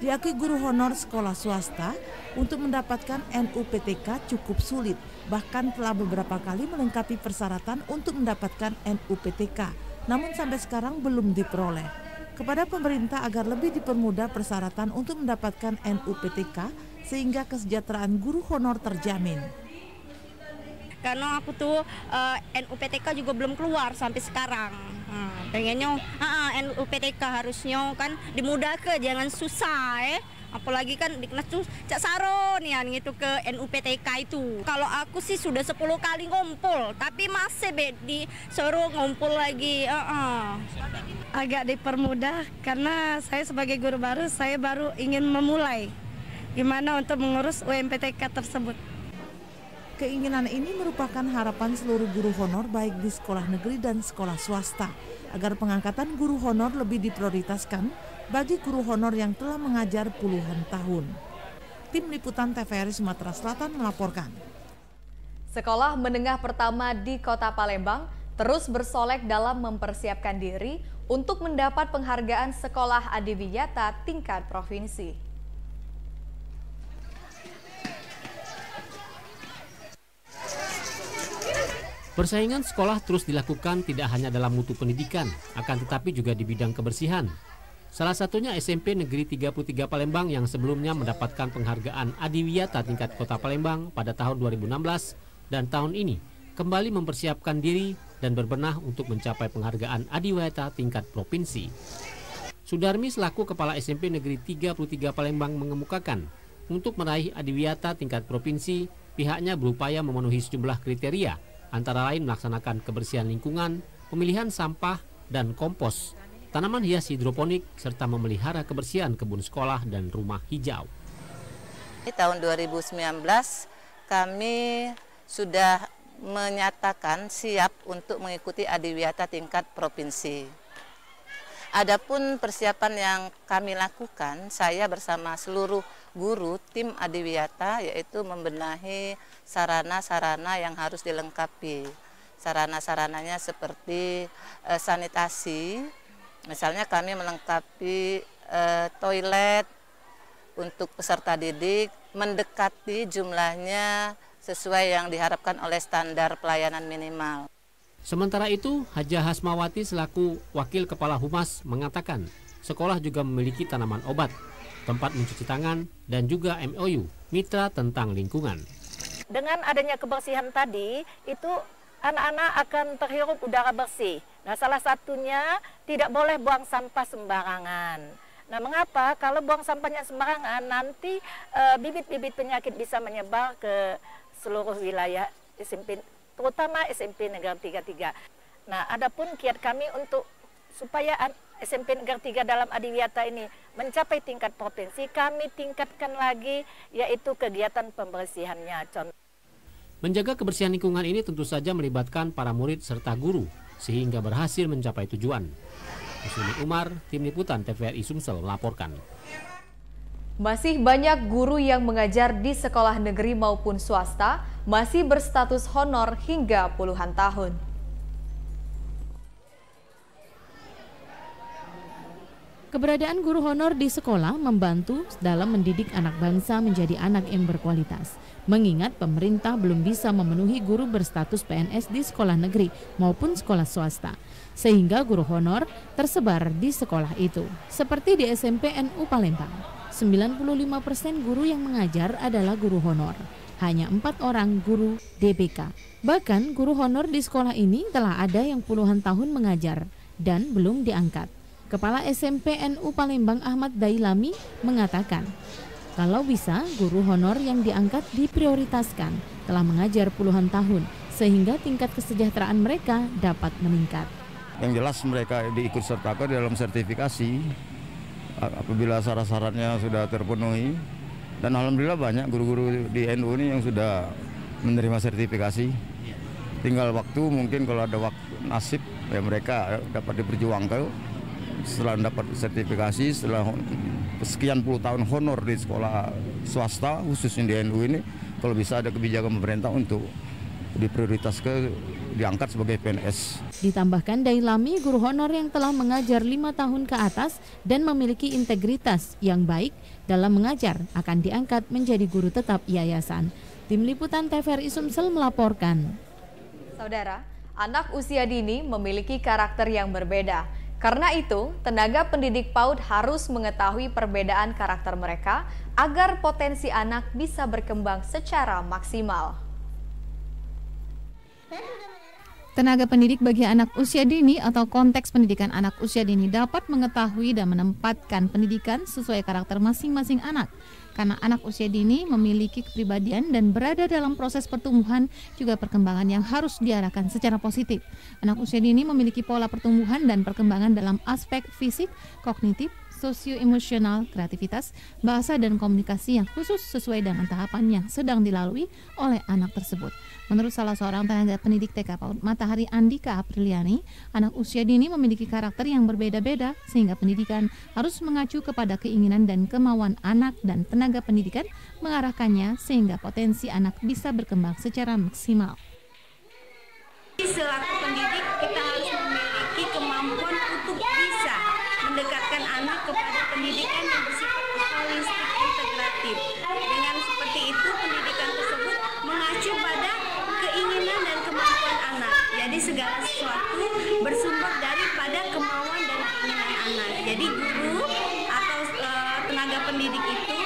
Diakui guru honor sekolah swasta, untuk mendapatkan NUPTK cukup sulit, bahkan telah beberapa kali melengkapi persyaratan untuk mendapatkan NUPTK, namun sampai sekarang belum diperoleh. Kepada pemerintah agar lebih dipermudah persyaratan untuk mendapatkan NUPTK, sehingga kesejahteraan guru honor terjamin. Karena aku tuh NUPTK juga belum keluar sampai sekarang. Pengennya NUPTK harusnya kan dimudahkan, jangan susah apalagi kan Diknas tuh Cak Saron ya gitu ke NUPTK itu. Kalau aku sih sudah 10 kali ngumpul, tapi masih disuruh ngumpul lagi. Agak dipermudah karena saya sebagai guru baru, saya baru ingin memulai gimana untuk mengurus UMPTK tersebut. Keinginan ini merupakan harapan seluruh guru honor baik di sekolah negeri dan sekolah swasta, agar pengangkatan guru honor lebih diprioritaskan bagi guru honor yang telah mengajar puluhan tahun. Tim Liputan TVRI Sumatera Selatan melaporkan. Sekolah menengah pertama di Kota Palembang terus bersolek dalam mempersiapkan diri untuk mendapat penghargaan Sekolah Adiwiyata tingkat provinsi. Persaingan sekolah terus dilakukan tidak hanya dalam mutu pendidikan, akan tetapi juga di bidang kebersihan. Salah satunya SMP Negeri 33 Palembang yang sebelumnya mendapatkan penghargaan Adiwiyata tingkat Kota Palembang pada tahun 2016 dan tahun ini kembali mempersiapkan diri dan berbenah untuk mencapai penghargaan Adiwiyata tingkat provinsi. Sudarmi selaku Kepala SMP Negeri 33 Palembang mengemukakan, untuk meraih Adiwiyata tingkat provinsi, pihaknya berupaya memenuhi sejumlah kriteria, antara lain melaksanakan kebersihan lingkungan, pemilihan sampah dan kompos, tanaman hias hidroponik, serta memelihara kebersihan kebun sekolah dan rumah hijau. Di tahun 2019 kami sudah menyatakan siap untuk mengikuti Adiwiyata tingkat provinsi. Adapun persiapan yang kami lakukan, saya bersama seluruh guru tim Adiwiyata, yaitu membenahi sarana-sarana yang harus dilengkapi. Sarana-sarananya seperti sanitasi. Misalnya kami melengkapi toilet untuk peserta didik, mendekati jumlahnya sesuai yang diharapkan oleh standar pelayanan minimal. Sementara itu, Hajah Hasmawati selaku Wakil Kepala Humas mengatakan, sekolah juga memiliki tanaman obat, tempat mencuci tangan, dan juga MOU, mitra tentang lingkungan. Dengan adanya kebersihan tadi, itu anak-anak akan terhirup udara bersih. Nah, salah satunya tidak boleh buang sampah sembarangan. Nah, mengapa? Kalau buang sampahnya sembarangan, nanti bibit-bibit penyakit bisa menyebar ke seluruh wilayah SMP, terutama SMP Negeri 33. Nah, adapun kiat kami untuk supaya SMP Negeri 3 dalam Adiwiyata ini mencapai tingkat provinsi, kami tingkatkan lagi, yaitu kegiatan pembersihannya. Menjaga kebersihan lingkungan ini tentu saja melibatkan para murid serta guru, sehingga berhasil mencapai tujuan. Muslimin Umar, Tim Liputan TVRI Sumsel melaporkan. Masih banyak guru yang mengajar di sekolah negeri maupun swasta masih berstatus honor hingga puluhan tahun. Keberadaan guru honor di sekolah membantu dalam mendidik anak bangsa menjadi anak yang berkualitas. Mengingat pemerintah belum bisa memenuhi guru berstatus PNS di sekolah negeri maupun sekolah swasta, sehingga guru honor tersebar di sekolah itu. Seperti di SMP NU Palembang, 95% guru yang mengajar adalah guru honor. Hanya 4 orang guru DBK. Bahkan guru honor di sekolah ini telah ada yang puluhan tahun mengajar dan belum diangkat. Kepala SMP NU Palembang Ahmad Dailami mengatakan, kalau bisa guru honor yang diangkat diprioritaskan, telah mengajar puluhan tahun sehingga tingkat kesejahteraan mereka dapat meningkat. Yang jelas mereka diikut sertakan dalam sertifikasi apabila syarat-syaratnya sudah terpenuhi, dan alhamdulillah banyak guru-guru di NU ini yang sudah menerima sertifikasi. Tinggal waktu, mungkin kalau ada waktu nasib ya mereka dapat diperjuangkan. Setelah dapat sertifikasi, setelah sekian puluh tahun honor di sekolah swasta, khususnya di NU ini, kalau bisa ada kebijakan pemerintah untuk diprioritaskan, diangkat sebagai PNS. Ditambahkan Dailami, guru honor yang telah mengajar 5 tahun ke atas dan memiliki integritas yang baik dalam mengajar akan diangkat menjadi guru tetap yayasan. Tim Liputan TVRI Sumsel melaporkan. Saudara, anak usia dini memiliki karakter yang berbeda. Karena itu, tenaga pendidik PAUD harus mengetahui perbedaan karakter mereka agar potensi anak bisa berkembang secara maksimal. Tenaga pendidik bagi anak usia dini atau konteks pendidikan anak usia dini dapat mengetahui dan menempatkan pendidikan sesuai karakter masing-masing anak. Karena anak usia dini memiliki kepribadian dan berada dalam proses pertumbuhan juga perkembangan yang harus diarahkan secara positif. Anak usia dini memiliki pola pertumbuhan dan perkembangan dalam aspek fisik, kognitif, sosio-emosional, kreativitas, bahasa dan komunikasi yang khusus sesuai dengan tahapan yang sedang dilalui oleh anak tersebut. Menurut salah seorang tenaga pendidik TK PAUD Matahari Andika Apriliani, anak usia dini memiliki karakter yang berbeda-beda sehingga pendidikan harus mengacu kepada keinginan dan kemauan anak dan tenaga pendidikan mengarahkannya sehingga potensi anak bisa berkembang secara maksimal. Selaku pendidik kita harus memiliki kemampuan untuk bisa mendekatkan anak kepada pendidikan yang bersifat holistik integratif. Dengan seperti itu pendidikan tersebut mengacu pada keinginan dan kemampuan anak. Jadi segala sesuatu bersumber daripada kemauan dan keinginan anak. Jadi guru atau tenaga pendidik itu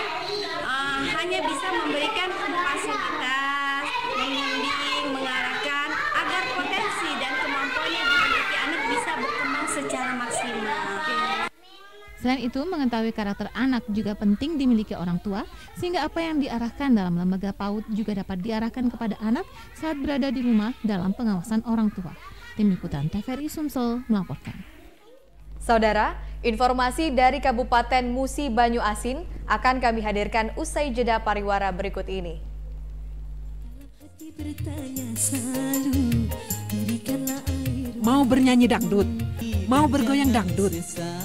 hanya bisa memberikan fasilitas, membimbing, mengarahkan agar potensi dan kemampuan yang dimiliki anak bisa berkembang secara maksimal. Selain itu, mengetahui karakter anak juga penting dimiliki orang tua, sehingga apa yang diarahkan dalam lembaga PAUD juga dapat diarahkan kepada anak saat berada di rumah dalam pengawasan orang tua. Tim Liputan TVRI Sumsel melaporkan. Saudara, informasi dari Kabupaten Musi Banyu Asin akan kami hadirkan usai jeda pariwara berikut ini. Mau bernyanyi dangdut? Mau bergoyang dangdut?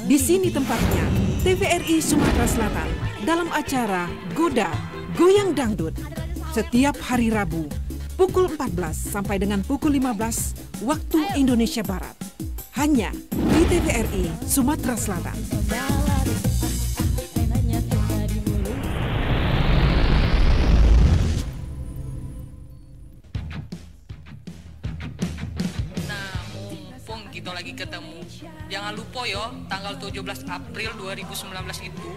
Di sini tempatnya, TVRI Sumatera Selatan dalam acara Goda Goyang Dangdut setiap hari Rabu pukul 14 sampai dengan pukul 15 waktu Indonesia Barat. Hanya di TVRI Sumatera Selatan. Kita lagi ketemu. Jangan lupa yo, tanggal 17 April 2019 itu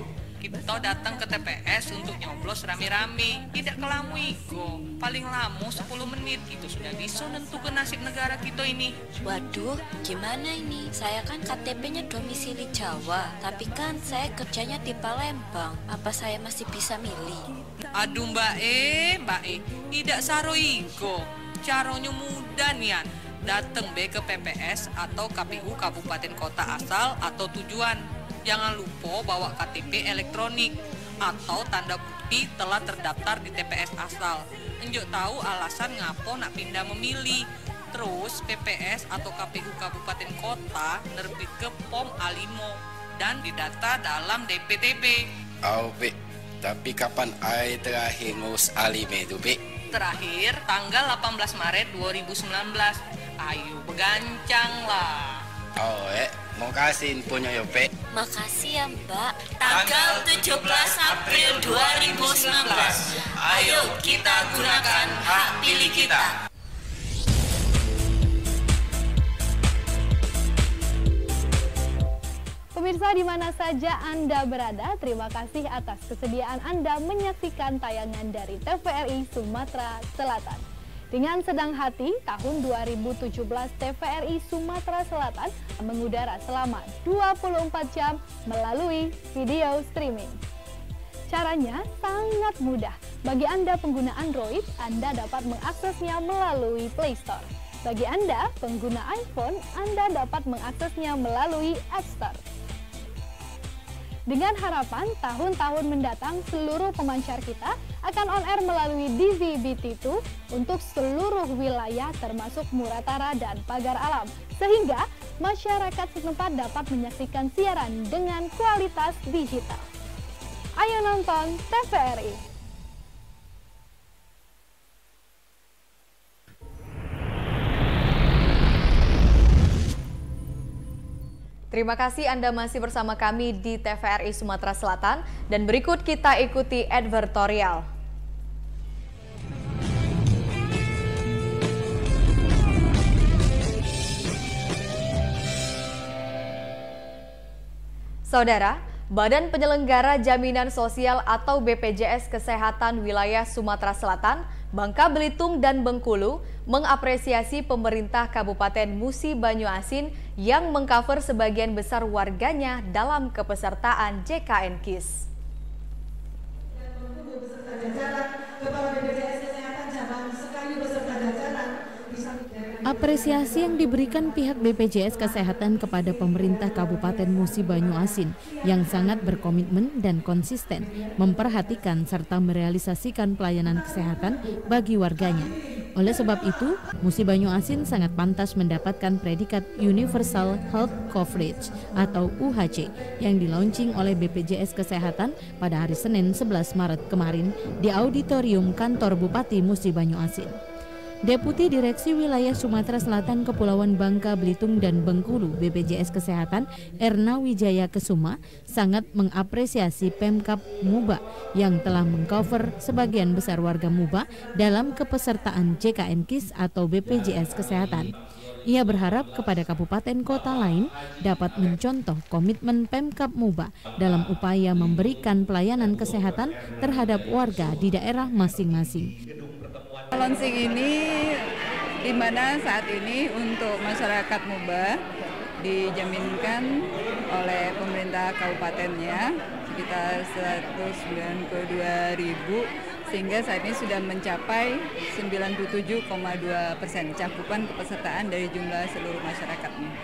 kita datang ke TPS untuk nyoblos rame-rame. Tidak kelamui go. Paling lama 10 menit itu sudah bisa nentukan nasib negara kita ini. Waduh, gimana ini? Saya kan KTP-nya domisili Jawa, tapi kan saya kerjanya di Palembang. Apa saya masih bisa milih? Aduh Mbak E, tidak saroi go. Caranya mudah nian. Datang ke PPS atau KPU Kabupaten Kota asal atau tujuan. Jangan lupa bawa KTP elektronik atau tanda bukti telah terdaftar di TPS asal. Enjuk tahu alasan ngapo nak pindah memilih. Terus PPS atau KPU Kabupaten Kota nerbit ke POM A5 dan didata dalam DPTB. Tapi kapan ai terakhir ngurus A5 itu, Be? Terakhir tanggal 18 Maret 2019. Ayo begancang lah. Mau kasih infonya ya, Pe. Makasih ya, Mbak. Tanggal 17 April 2019. Ayo kita gunakan hak pilih kita. Pemirsa di mana saja Anda berada, terima kasih atas kesediaan Anda menyaksikan tayangan dari TVRI Sumatera Selatan. Dengan senang hati, tahun 2017 TVRI Sumatera Selatan mengudara selama 24 jam melalui video streaming. Caranya sangat mudah. Bagi Anda pengguna Android, Anda dapat mengaksesnya melalui Play Store. Bagi Anda pengguna iPhone, Anda dapat mengaksesnya melalui App Store. Dengan harapan tahun-tahun mendatang seluruh pemancar kita akan on air melalui DVB-T2 untuk seluruh wilayah termasuk Muratara dan Pagar Alam. Sehingga masyarakat setempat dapat menyaksikan siaran dengan kualitas digital. Ayo nonton TVRI. Terima kasih Anda masih bersama kami di TVRI Sumatera Selatan dan berikut kita ikuti advertorial. Saudara, Badan Penyelenggara Jaminan Sosial atau BPJS Kesehatan Wilayah Sumatera Selatan, Bangka Belitung dan Bengkulu mengapresiasi pemerintah Kabupaten Musi Banyuasin yang mengcover sebagian besar warganya dalam kepesertaan JKN KIS. Apresiasi yang diberikan pihak BPJS Kesehatan kepada pemerintah Kabupaten Musi Banyuasin yang sangat berkomitmen dan konsisten memperhatikan serta merealisasikan pelayanan kesehatan bagi warganya. Oleh sebab itu, Musi Banyuasin sangat pantas mendapatkan predikat Universal Health Coverage atau UHC yang dilaunching oleh BPJS Kesehatan pada hari Senin 11 Maret kemarin di auditorium kantor Bupati Musi Banyuasin. Deputi Direksi Wilayah Sumatera Selatan Kepulauan Bangka Belitung dan Bengkulu BPJS Kesehatan Erna Wijaya Kesuma sangat mengapresiasi Pemkab Muba yang telah mengcover sebagian besar warga Muba dalam kepesertaan JKN KIS atau BPJS Kesehatan. Ia berharap kepada kabupaten kota lain dapat mencontoh komitmen Pemkab Muba dalam upaya memberikan pelayanan kesehatan terhadap warga di daerah masing-masing. Launching ini di mana saat ini untuk masyarakat Muba dijaminkan oleh pemerintah kabupatennya sekitar 192.000 sehingga saat ini sudah mencapai 97,2% cakupan kepesertaan dari jumlah seluruh masyarakatnya.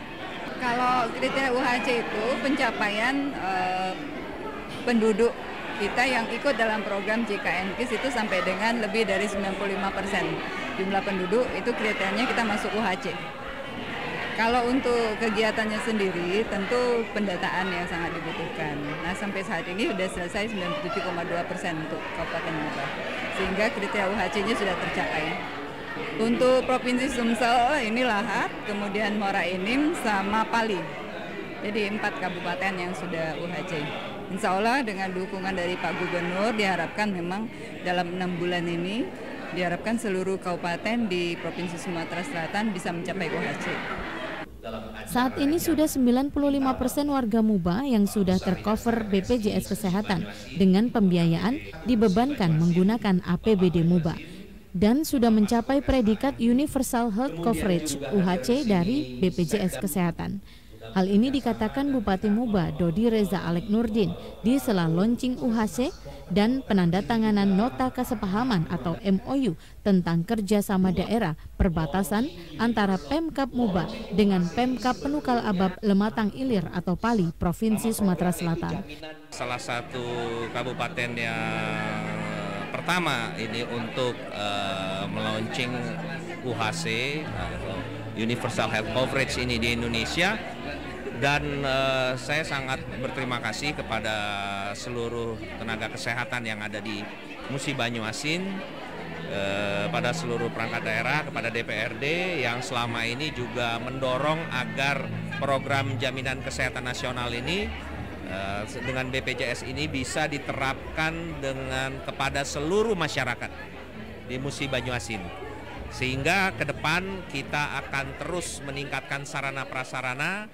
Kalau kriteria UHC itu pencapaian penduduk kita yang ikut dalam program JKN KIS itu sampai dengan lebih dari 95% jumlah penduduk itu kriterianya kita masuk UHC. Kalau untuk kegiatannya sendiri tentu pendataan yang sangat dibutuhkan. Nah sampai saat ini sudah selesai 97,2% untuk Kabupaten Muba sehingga kriteria UHC-nya sudah tercapai. Untuk Provinsi Sumsel ini Lahat, kemudian Muara Enim sama Pali. Jadi 4 kabupaten yang sudah UHC. Insya Allah dengan dukungan dari Pak Gubernur diharapkan memang dalam 6 bulan ini diharapkan seluruh kabupaten di Provinsi Sumatera Selatan bisa mencapai UHC. Saat ini sudah 95% warga Muba yang sudah tercover BPJS Kesehatan dengan pembiayaan dibebankan menggunakan APBD Muba dan sudah mencapai predikat Universal Health Coverage UHC dari BPJS Kesehatan. Hal ini dikatakan Bupati Muba Dodi Reza Alek Nurdin di sela launching UHC dan penandatanganan nota kesepahaman atau MOU tentang kerjasama daerah perbatasan antara Pemkab Muba dengan Pemkab Penukal Abab Lematang Ilir atau Pali, Provinsi Sumatera Selatan. Salah satu kabupaten yang pertama ini untuk melaunching UHC Universal Health Coverage ini di Indonesia. Dan saya sangat berterima kasih kepada seluruh tenaga kesehatan yang ada di Musi Banyuasin, pada seluruh perangkat daerah, kepada DPRD yang selama ini juga mendorong agar program jaminan kesehatan nasional ini dengan BPJS ini bisa diterapkan kepada seluruh masyarakat di Musi Banyuasin. Sehingga ke depan kita akan terus meningkatkan sarana prasarana,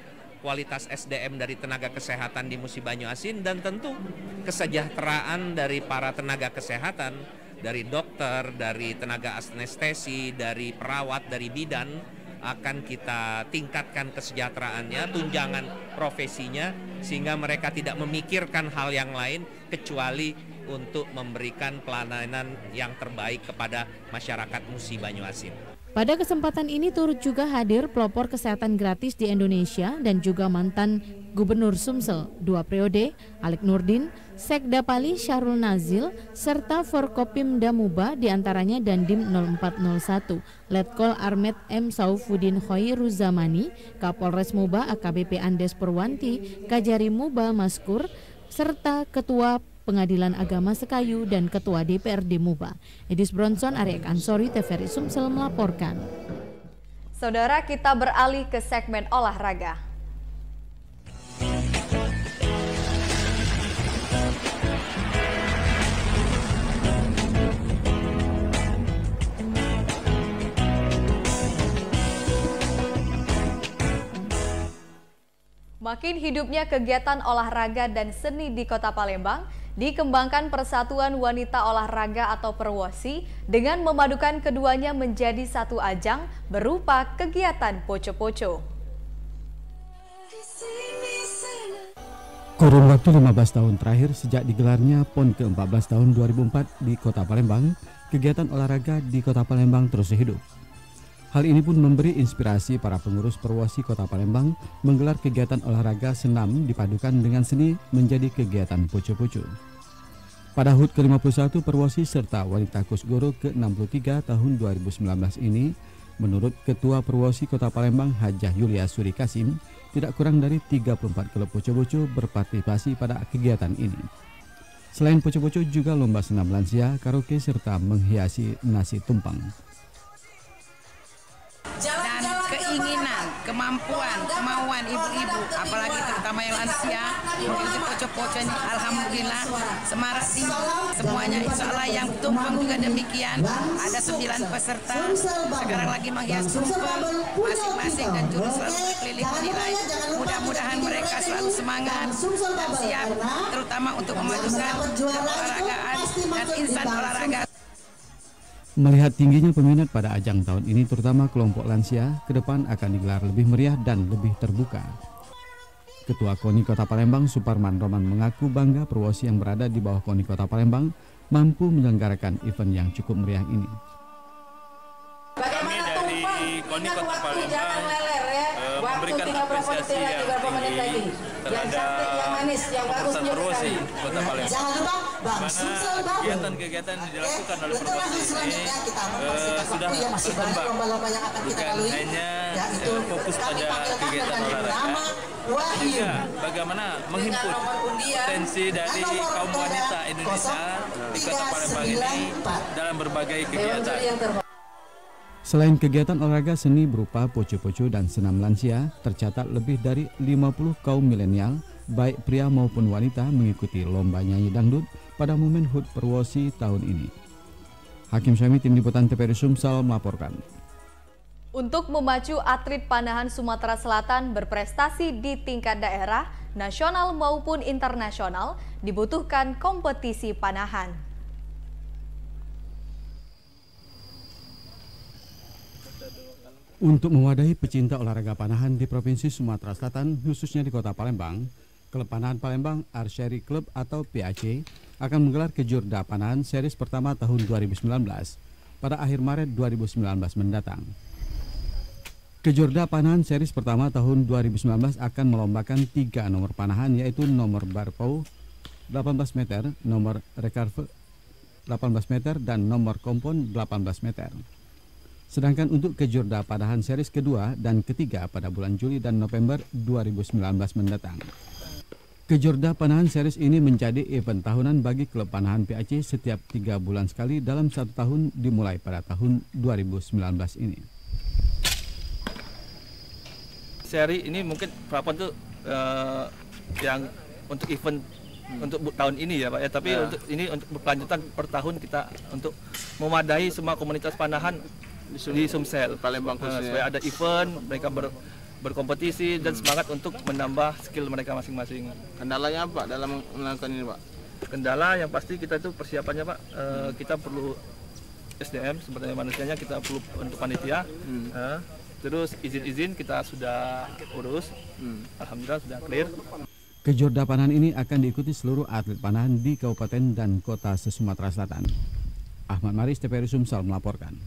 kualitas SDM dari tenaga kesehatan di Musi Banyuasin dan tentu kesejahteraan dari para tenaga kesehatan, dari dokter, dari tenaga anestesi, dari perawat, dari bidan akan kita tingkatkan kesejahteraannya, tunjangan profesinya sehingga mereka tidak memikirkan hal yang lain kecuali untuk memberikan pelayanan yang terbaik kepada masyarakat Musi Banyuasin. Pada kesempatan ini turut juga hadir pelopor kesehatan gratis di Indonesia dan juga mantan Gubernur Sumsel 2 periode, Alek Nurdin, Sekda Pali Syahrul Nazil, serta Forkopimda Muba diantaranya Dandim 0401, Letkol Armet M. Saufuddin Khoiruzamani, Kapolres Muba AKBP Andes Purwanti, Kajari Muba Maskur, serta Ketua Pengadilan Agama Sekayu dan Ketua DPRD Muba. Edis Bronson, Arek Ansori, TVRI Sumsel melaporkan. Saudara, kita beralih ke segmen olahraga. Makin hidupnya kegiatan olahraga dan seni di Kota Palembang, dikembangkan Persatuan Wanita Olahraga atau Perwosi dengan memadukan keduanya menjadi satu ajang berupa kegiatan poco-poco. Kurun waktu 15 tahun terakhir sejak digelarnya PON ke-14 tahun 2004 di Kota Palembang, kegiatan olahraga di Kota Palembang terus hidup. Hal ini pun memberi inspirasi para pengurus Perwosi Kota Palembang menggelar kegiatan olahraga senam dipadukan dengan seni menjadi kegiatan poco-poco. Pada HUT ke-51 Perwosi serta Wanita Kusgoro ke-63 tahun 2019 ini, menurut Ketua Perwosi Kota Palembang Hajah Yulia Suri Kasim, tidak kurang dari 34 klub poco-poco berpartisipasi pada kegiatan ini. Selain poco-poco juga lomba senam lansia, karaoke serta menghiasi nasi tumpang. Dan keinginan, kemampuan, kemauan ibu-ibu, apalagi terutama yang lansia, mengikuti poco-poco ini, alhamdulillah semarak tinggi semuanya. Insya Allah yang tumpeng juga demikian. Ada 9 peserta, sekarang lagi menghias tumpeng masing-masing dan juru selalu berkeliling menilai. Mudah-mudahan mereka selalu semangat dan siap, terutama untuk memajukan olahragaan dan insan olahraga. Melihat tingginya peminat pada ajang tahun ini, terutama kelompok lansia, ke depan akan digelar lebih meriah dan lebih terbuka. Ketua KONI Kota Palembang, Suparman Roman, mengaku bangga Perwosi yang berada di bawah KONI Kota Palembang mampu menyelenggarakan event yang cukup meriah ini. Kami dari KONI Kota Palembang memberikan apresiasi yang tinggi terhadap keputusan Perwosi Kota Palembang. Karena kegiatan-kegiatan yang dilakukan oleh Perwosi ini sudah berkembang, bukan hanya fokus pada kegiatan olahraga, juga bagaimana menghimpun potensi dari kaum wanita Indonesia di Kota Palembang ini dalam berbagai kegiatan. Selain kegiatan olahraga seni berupa poco-poco dan senam lansia, tercatat lebih dari 50 kaum milenial, baik pria maupun wanita, mengikuti lomba nyanyi dangdut pada momen HUT Perwosi tahun ini. Hakim Syami, tim liputan TVRI Sumsel melaporkan. Untuk memacu atlet panahan Sumatera Selatan berprestasi di tingkat daerah, nasional maupun internasional, dibutuhkan kompetisi panahan. Untuk mewadahi pecinta olahraga panahan di Provinsi Sumatera Selatan, khususnya di Kota Palembang, Klub Panahan Palembang Archery Club atau PAC akan menggelar Kejurda Panahan series pertama tahun 2019 pada akhir Maret 2019 mendatang. Kejurda Panahan series pertama tahun 2019 akan melombakan 3 nomor panahan, yaitu nomor barpau 18 meter, nomor recurve 18 meter, dan nomor kompon 18 meter. Sedangkan untuk Kejurda Panahan series kedua dan ketiga pada bulan Juli dan November 2019 mendatang. Kejurda Panahan series ini menjadi event tahunan bagi klub panahan PAC setiap 3 bulan sekali dalam 1 tahun dimulai pada tahun 2019 ini. Seri ini mungkin Prapon tuh yang untuk event untuk tahun ini ya Pak ya, tapi untuk ini untuk berkelanjutan per tahun kita untuk memadai semua komunitas panahan di Sumsel Palembang supaya ada event, mereka berkompetisi dan semangat untuk menambah skill mereka masing-masing. Kendalanya apa dalam melakukan ini Pak? Kendala yang pasti kita itu persiapannya Pak, kita perlu SDM, sebenarnya manusianya kita perlu untuk panitia. Terus izin-izin kita sudah urus, alhamdulillah sudah clear. Kejurda Panahan ini akan diikuti seluruh atlet panahan di kabupaten dan kota se-Sumatera Selatan. Ahmad Maris, TVRI Sumsel melaporkan.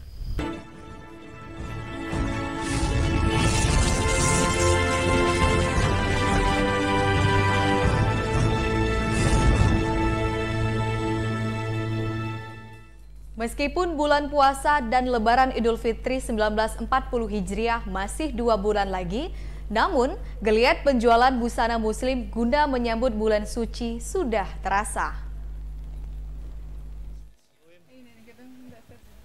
Meskipun bulan puasa dan Lebaran Idul Fitri 1940 Hijriah masih 2 bulan lagi, namun geliat penjualan busana muslim guna menyambut bulan suci sudah terasa.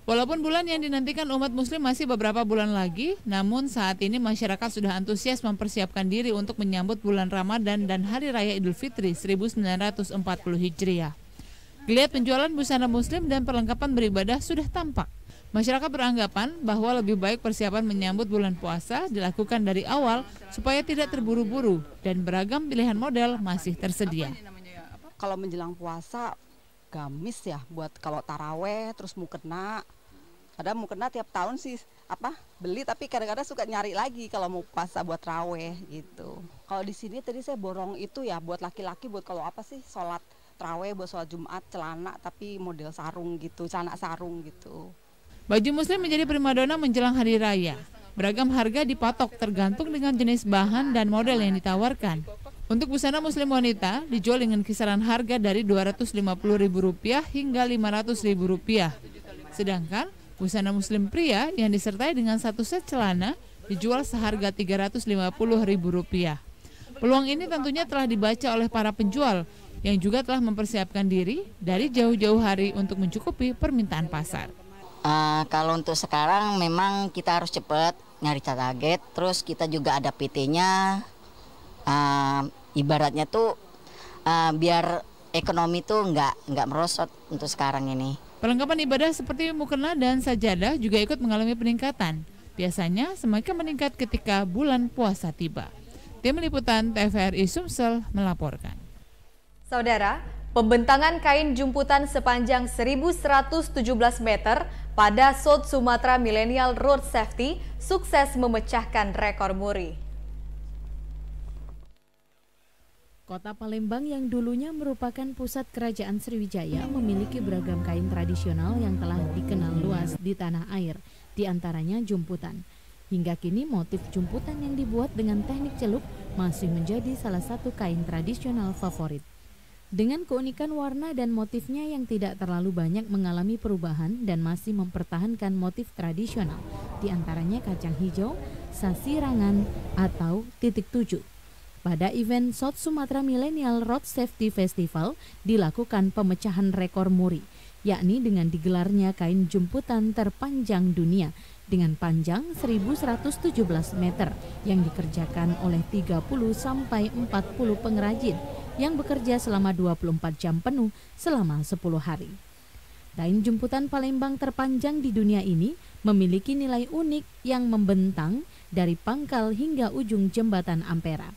Walaupun bulan yang dinantikan umat muslim masih beberapa bulan lagi, namun saat ini masyarakat sudah antusias mempersiapkan diri untuk menyambut bulan Ramadan dan Hari Raya Idul Fitri 1940 Hijriah. Geliat penjualan busana muslim dan perlengkapan beribadah sudah tampak. Masyarakat beranggapan bahwa lebih baik persiapan menyambut bulan puasa dilakukan dari awal supaya tidak terburu-buru dan beragam pilihan model masih tersedia. Kalau menjelang puasa gamis ya buat kalau taraweh, terus mukena. Kadang mukena tiap tahun sih beli, tapi kadang-kadang suka nyari lagi kalau mau puasa buat taraweh gitu. Kalau di sini tadi saya borong itu ya buat laki-laki, buat kalau sholat taraweh, buat sholat Jumat, celana tapi model sarung gitu, celana sarung gitu. Baju muslim menjadi primadona menjelang hari raya. Beragam harga dipatok tergantung dengan jenis bahan dan model yang ditawarkan. Untuk busana muslim wanita dijual dengan kisaran harga dari Rp250.000 hingga Rp500.000. Sedangkan busana muslim pria yang disertai dengan satu set celana dijual seharga Rp350.000. Peluang ini tentunya telah dibaca oleh para penjual yang juga telah mempersiapkan diri dari jauh-jauh hari untuk mencukupi permintaan pasar. Kalau untuk sekarang memang kita harus cepat nyari target, terus kita juga ada PT-nya, ibaratnya tuh biar ekonomi tuh nggak merosot untuk sekarang ini. Perlengkapan ibadah seperti mukena dan sajadah juga ikut mengalami peningkatan. Biasanya semakin meningkat ketika bulan puasa tiba. Tim Liputan TVRI Sumsel melaporkan. Saudara, pembentangan kain jumputan sepanjang 1.117 meter pada SOT Sumatera Millennial Road Safety sukses memecahkan rekor muri. Kota Palembang yang dulunya merupakan pusat kerajaan Sriwijaya memiliki beragam kain tradisional yang telah dikenal luas di tanah air, di antaranya jumputan. Hingga kini motif jumputan yang dibuat dengan teknik celup masih menjadi salah satu kain tradisional favorit. Dengan keunikan warna dan motifnya yang tidak terlalu banyak mengalami perubahan dan masih mempertahankan motif tradisional, di antaranya kacang hijau, sasirangan, atau titik tujuh. Pada event SOT Sumatera Millennial Road Safety Festival dilakukan pemecahan rekor muri, yakni dengan digelarnya kain jumputan terpanjang dunia dengan panjang 1.117 meter yang dikerjakan oleh 30-40 pengrajin yang bekerja selama 24 jam penuh selama 10 hari. Kain jumputan Palembang terpanjang di dunia ini memiliki nilai unik yang membentang dari pangkal hingga ujung jembatan Ampera.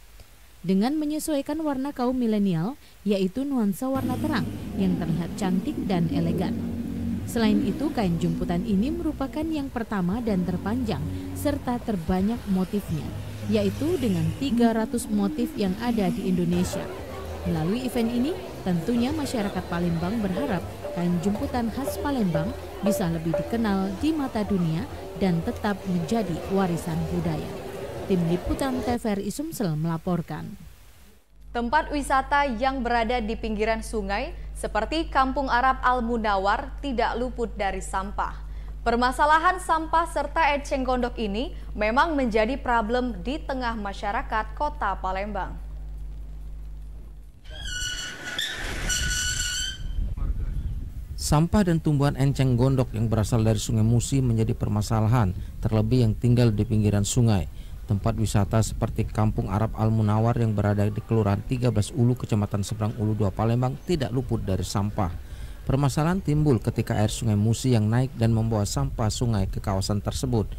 Dengan menyesuaikan warna kaum milenial, yaitu nuansa warna terang yang terlihat cantik dan elegan. Selain itu, kain jumputan ini merupakan yang pertama dan terpanjang serta terbanyak motifnya, yaitu dengan 300 motif yang ada di Indonesia. Melalui event ini, tentunya masyarakat Palembang berharap kain jumputan khas Palembang bisa lebih dikenal di mata dunia dan tetap menjadi warisan budaya. Tim Liputan TVRI Sumsel melaporkan. Tempat wisata yang berada di pinggiran sungai seperti Kampung Arab Al-Munawar tidak luput dari sampah. Permasalahan sampah serta eceng gondok ini memang menjadi problem di tengah masyarakat Kota Palembang. Sampah dan tumbuhan enceng gondok yang berasal dari Sungai Musi menjadi permasalahan, terlebih yang tinggal di pinggiran sungai. Tempat wisata seperti Kampung Arab Al-Munawar yang berada di Kelurahan 13 Ulu, Kecamatan Seberang Ulu 2 Palembang tidak luput dari sampah. Permasalahan timbul ketika air Sungai Musi yang naik dan membawa sampah sungai ke kawasan tersebut.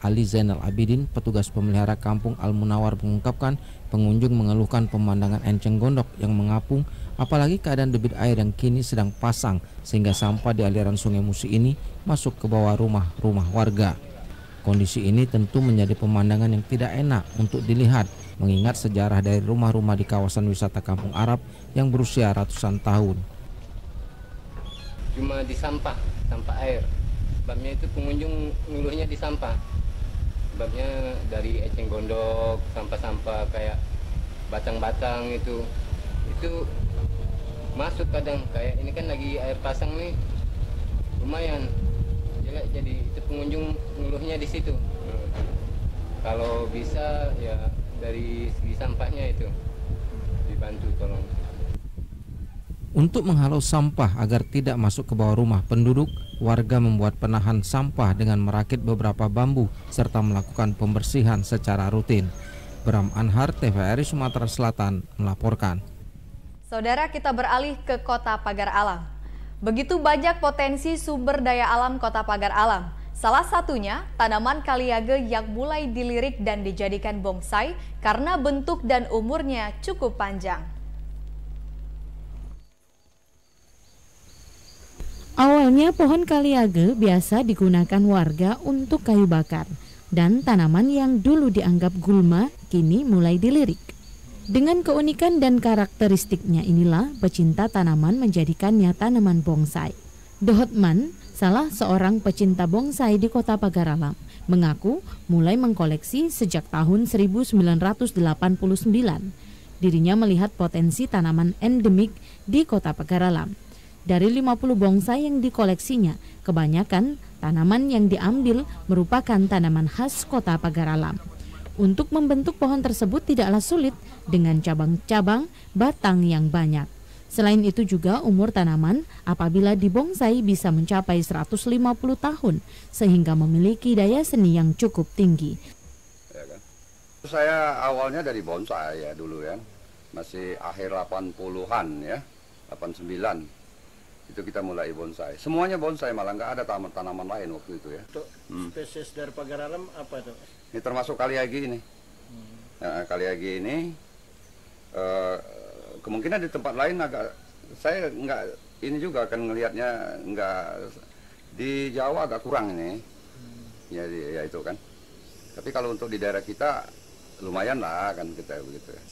Ali Zainal Abidin, petugas pemelihara Kampung Al-Munawar mengungkapkan pengunjung mengeluhkan pemandangan enceng gondok yang mengapung, apalagi keadaan debit air yang kini sedang pasang sehingga sampah di aliran Sungai Musi ini masuk ke bawah rumah-rumah warga. Kondisi ini tentu menjadi pemandangan yang tidak enak untuk dilihat, mengingat sejarah dari rumah-rumah di kawasan wisata Kampung Arab yang berusia ratusan tahun. Cuma di sampah air. Sebabnya itu pengunjung ngeluhnya di sampah. Sebabnya dari eceng gondok, sampah-sampah kayak batang-batang itu masuk kadang. Kayak ini kan lagi air pasang nih, lumayan. Jadi itu pengunjung ngeluhnya di situ. Kalau bisa ya dari segi sampahnya itu dibantu tolong. Untuk menghalau sampah agar tidak masuk ke bawah rumah penduduk, warga membuat penahan sampah dengan merakit beberapa bambu serta melakukan pembersihan secara rutin. Bram Anhar, TVRI Sumatera Selatan melaporkan. Saudara, kita beralih ke Kota Pagar Alam. Begitu banyak potensi sumber daya alam Kota Pagar Alam. Salah satunya tanaman kaliage yang mulai dilirik dan dijadikan bonsai karena bentuk dan umurnya cukup panjang. Awalnya pohon kaliage biasa digunakan warga untuk kayu bakar, dan tanaman yang dulu dianggap gulma kini mulai dilirik. Dengan keunikan dan karakteristiknya inilah pecinta tanaman menjadikannya tanaman bonsai. Dohotman, salah seorang pecinta bonsai di Kota Pagar Alam, mengaku mulai mengkoleksi sejak tahun 1989. Dirinya melihat potensi tanaman endemik di Kota Pagar Alam. Dari 50 bonsai yang dikoleksinya, kebanyakan tanaman yang diambil merupakan tanaman khas Kota Pagar Alam. Untuk membentuk pohon tersebut tidaklah sulit dengan cabang-cabang batang yang banyak. Selain itu juga umur tanaman apabila dibonsai bisa mencapai 150 tahun sehingga memiliki daya seni yang cukup tinggi. Ya kan? Saya awalnya dari bonsai ya dulu ya. Masih akhir 80-an ya, 89. Itu kita mulai bonsai. Semuanya bonsai, malah nggak ada tanaman lain waktu itu ya. Untuk spesies dari Pagar Alam apa itu? Ini termasuk kaliagi ini. Nah, kaliagi ini kemungkinan di tempat lain agak, saya nggak ini juga akan ngelihatnya nggak di Jawa agak kurang ini. Ya itu kan. Tapi kalau untuk di daerah kita lumayan lah kan kita begitu ya.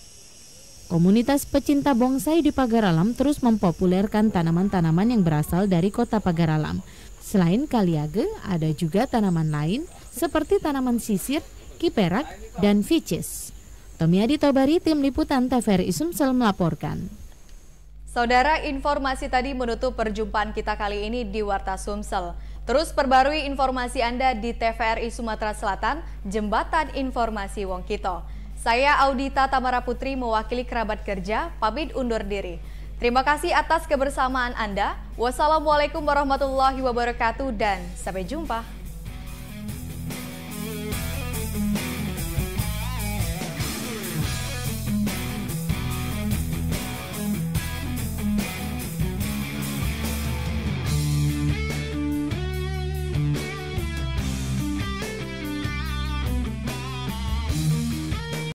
Komunitas pecinta bonsai di Pagar Alam terus mempopulerkan tanaman-tanaman yang berasal dari Kota Pagar Alam. Selain kaliage, ada juga tanaman lain seperti tanaman sisir, kiperak, dan vicis. Tomiadi Tobari, Tim Liputan TVRI Sumsel melaporkan. Saudara, informasi tadi menutup perjumpaan kita kali ini di Warta Sumsel. Terus perbarui informasi Anda di TVRI Sumatera Selatan, Jembatan Informasi Wong Kito. Saya Audita Tamara Putri mewakili kerabat kerja, pamit undur diri. Terima kasih atas kebersamaan Anda. Wassalamualaikum warahmatullahi wabarakatuh dan sampai jumpa.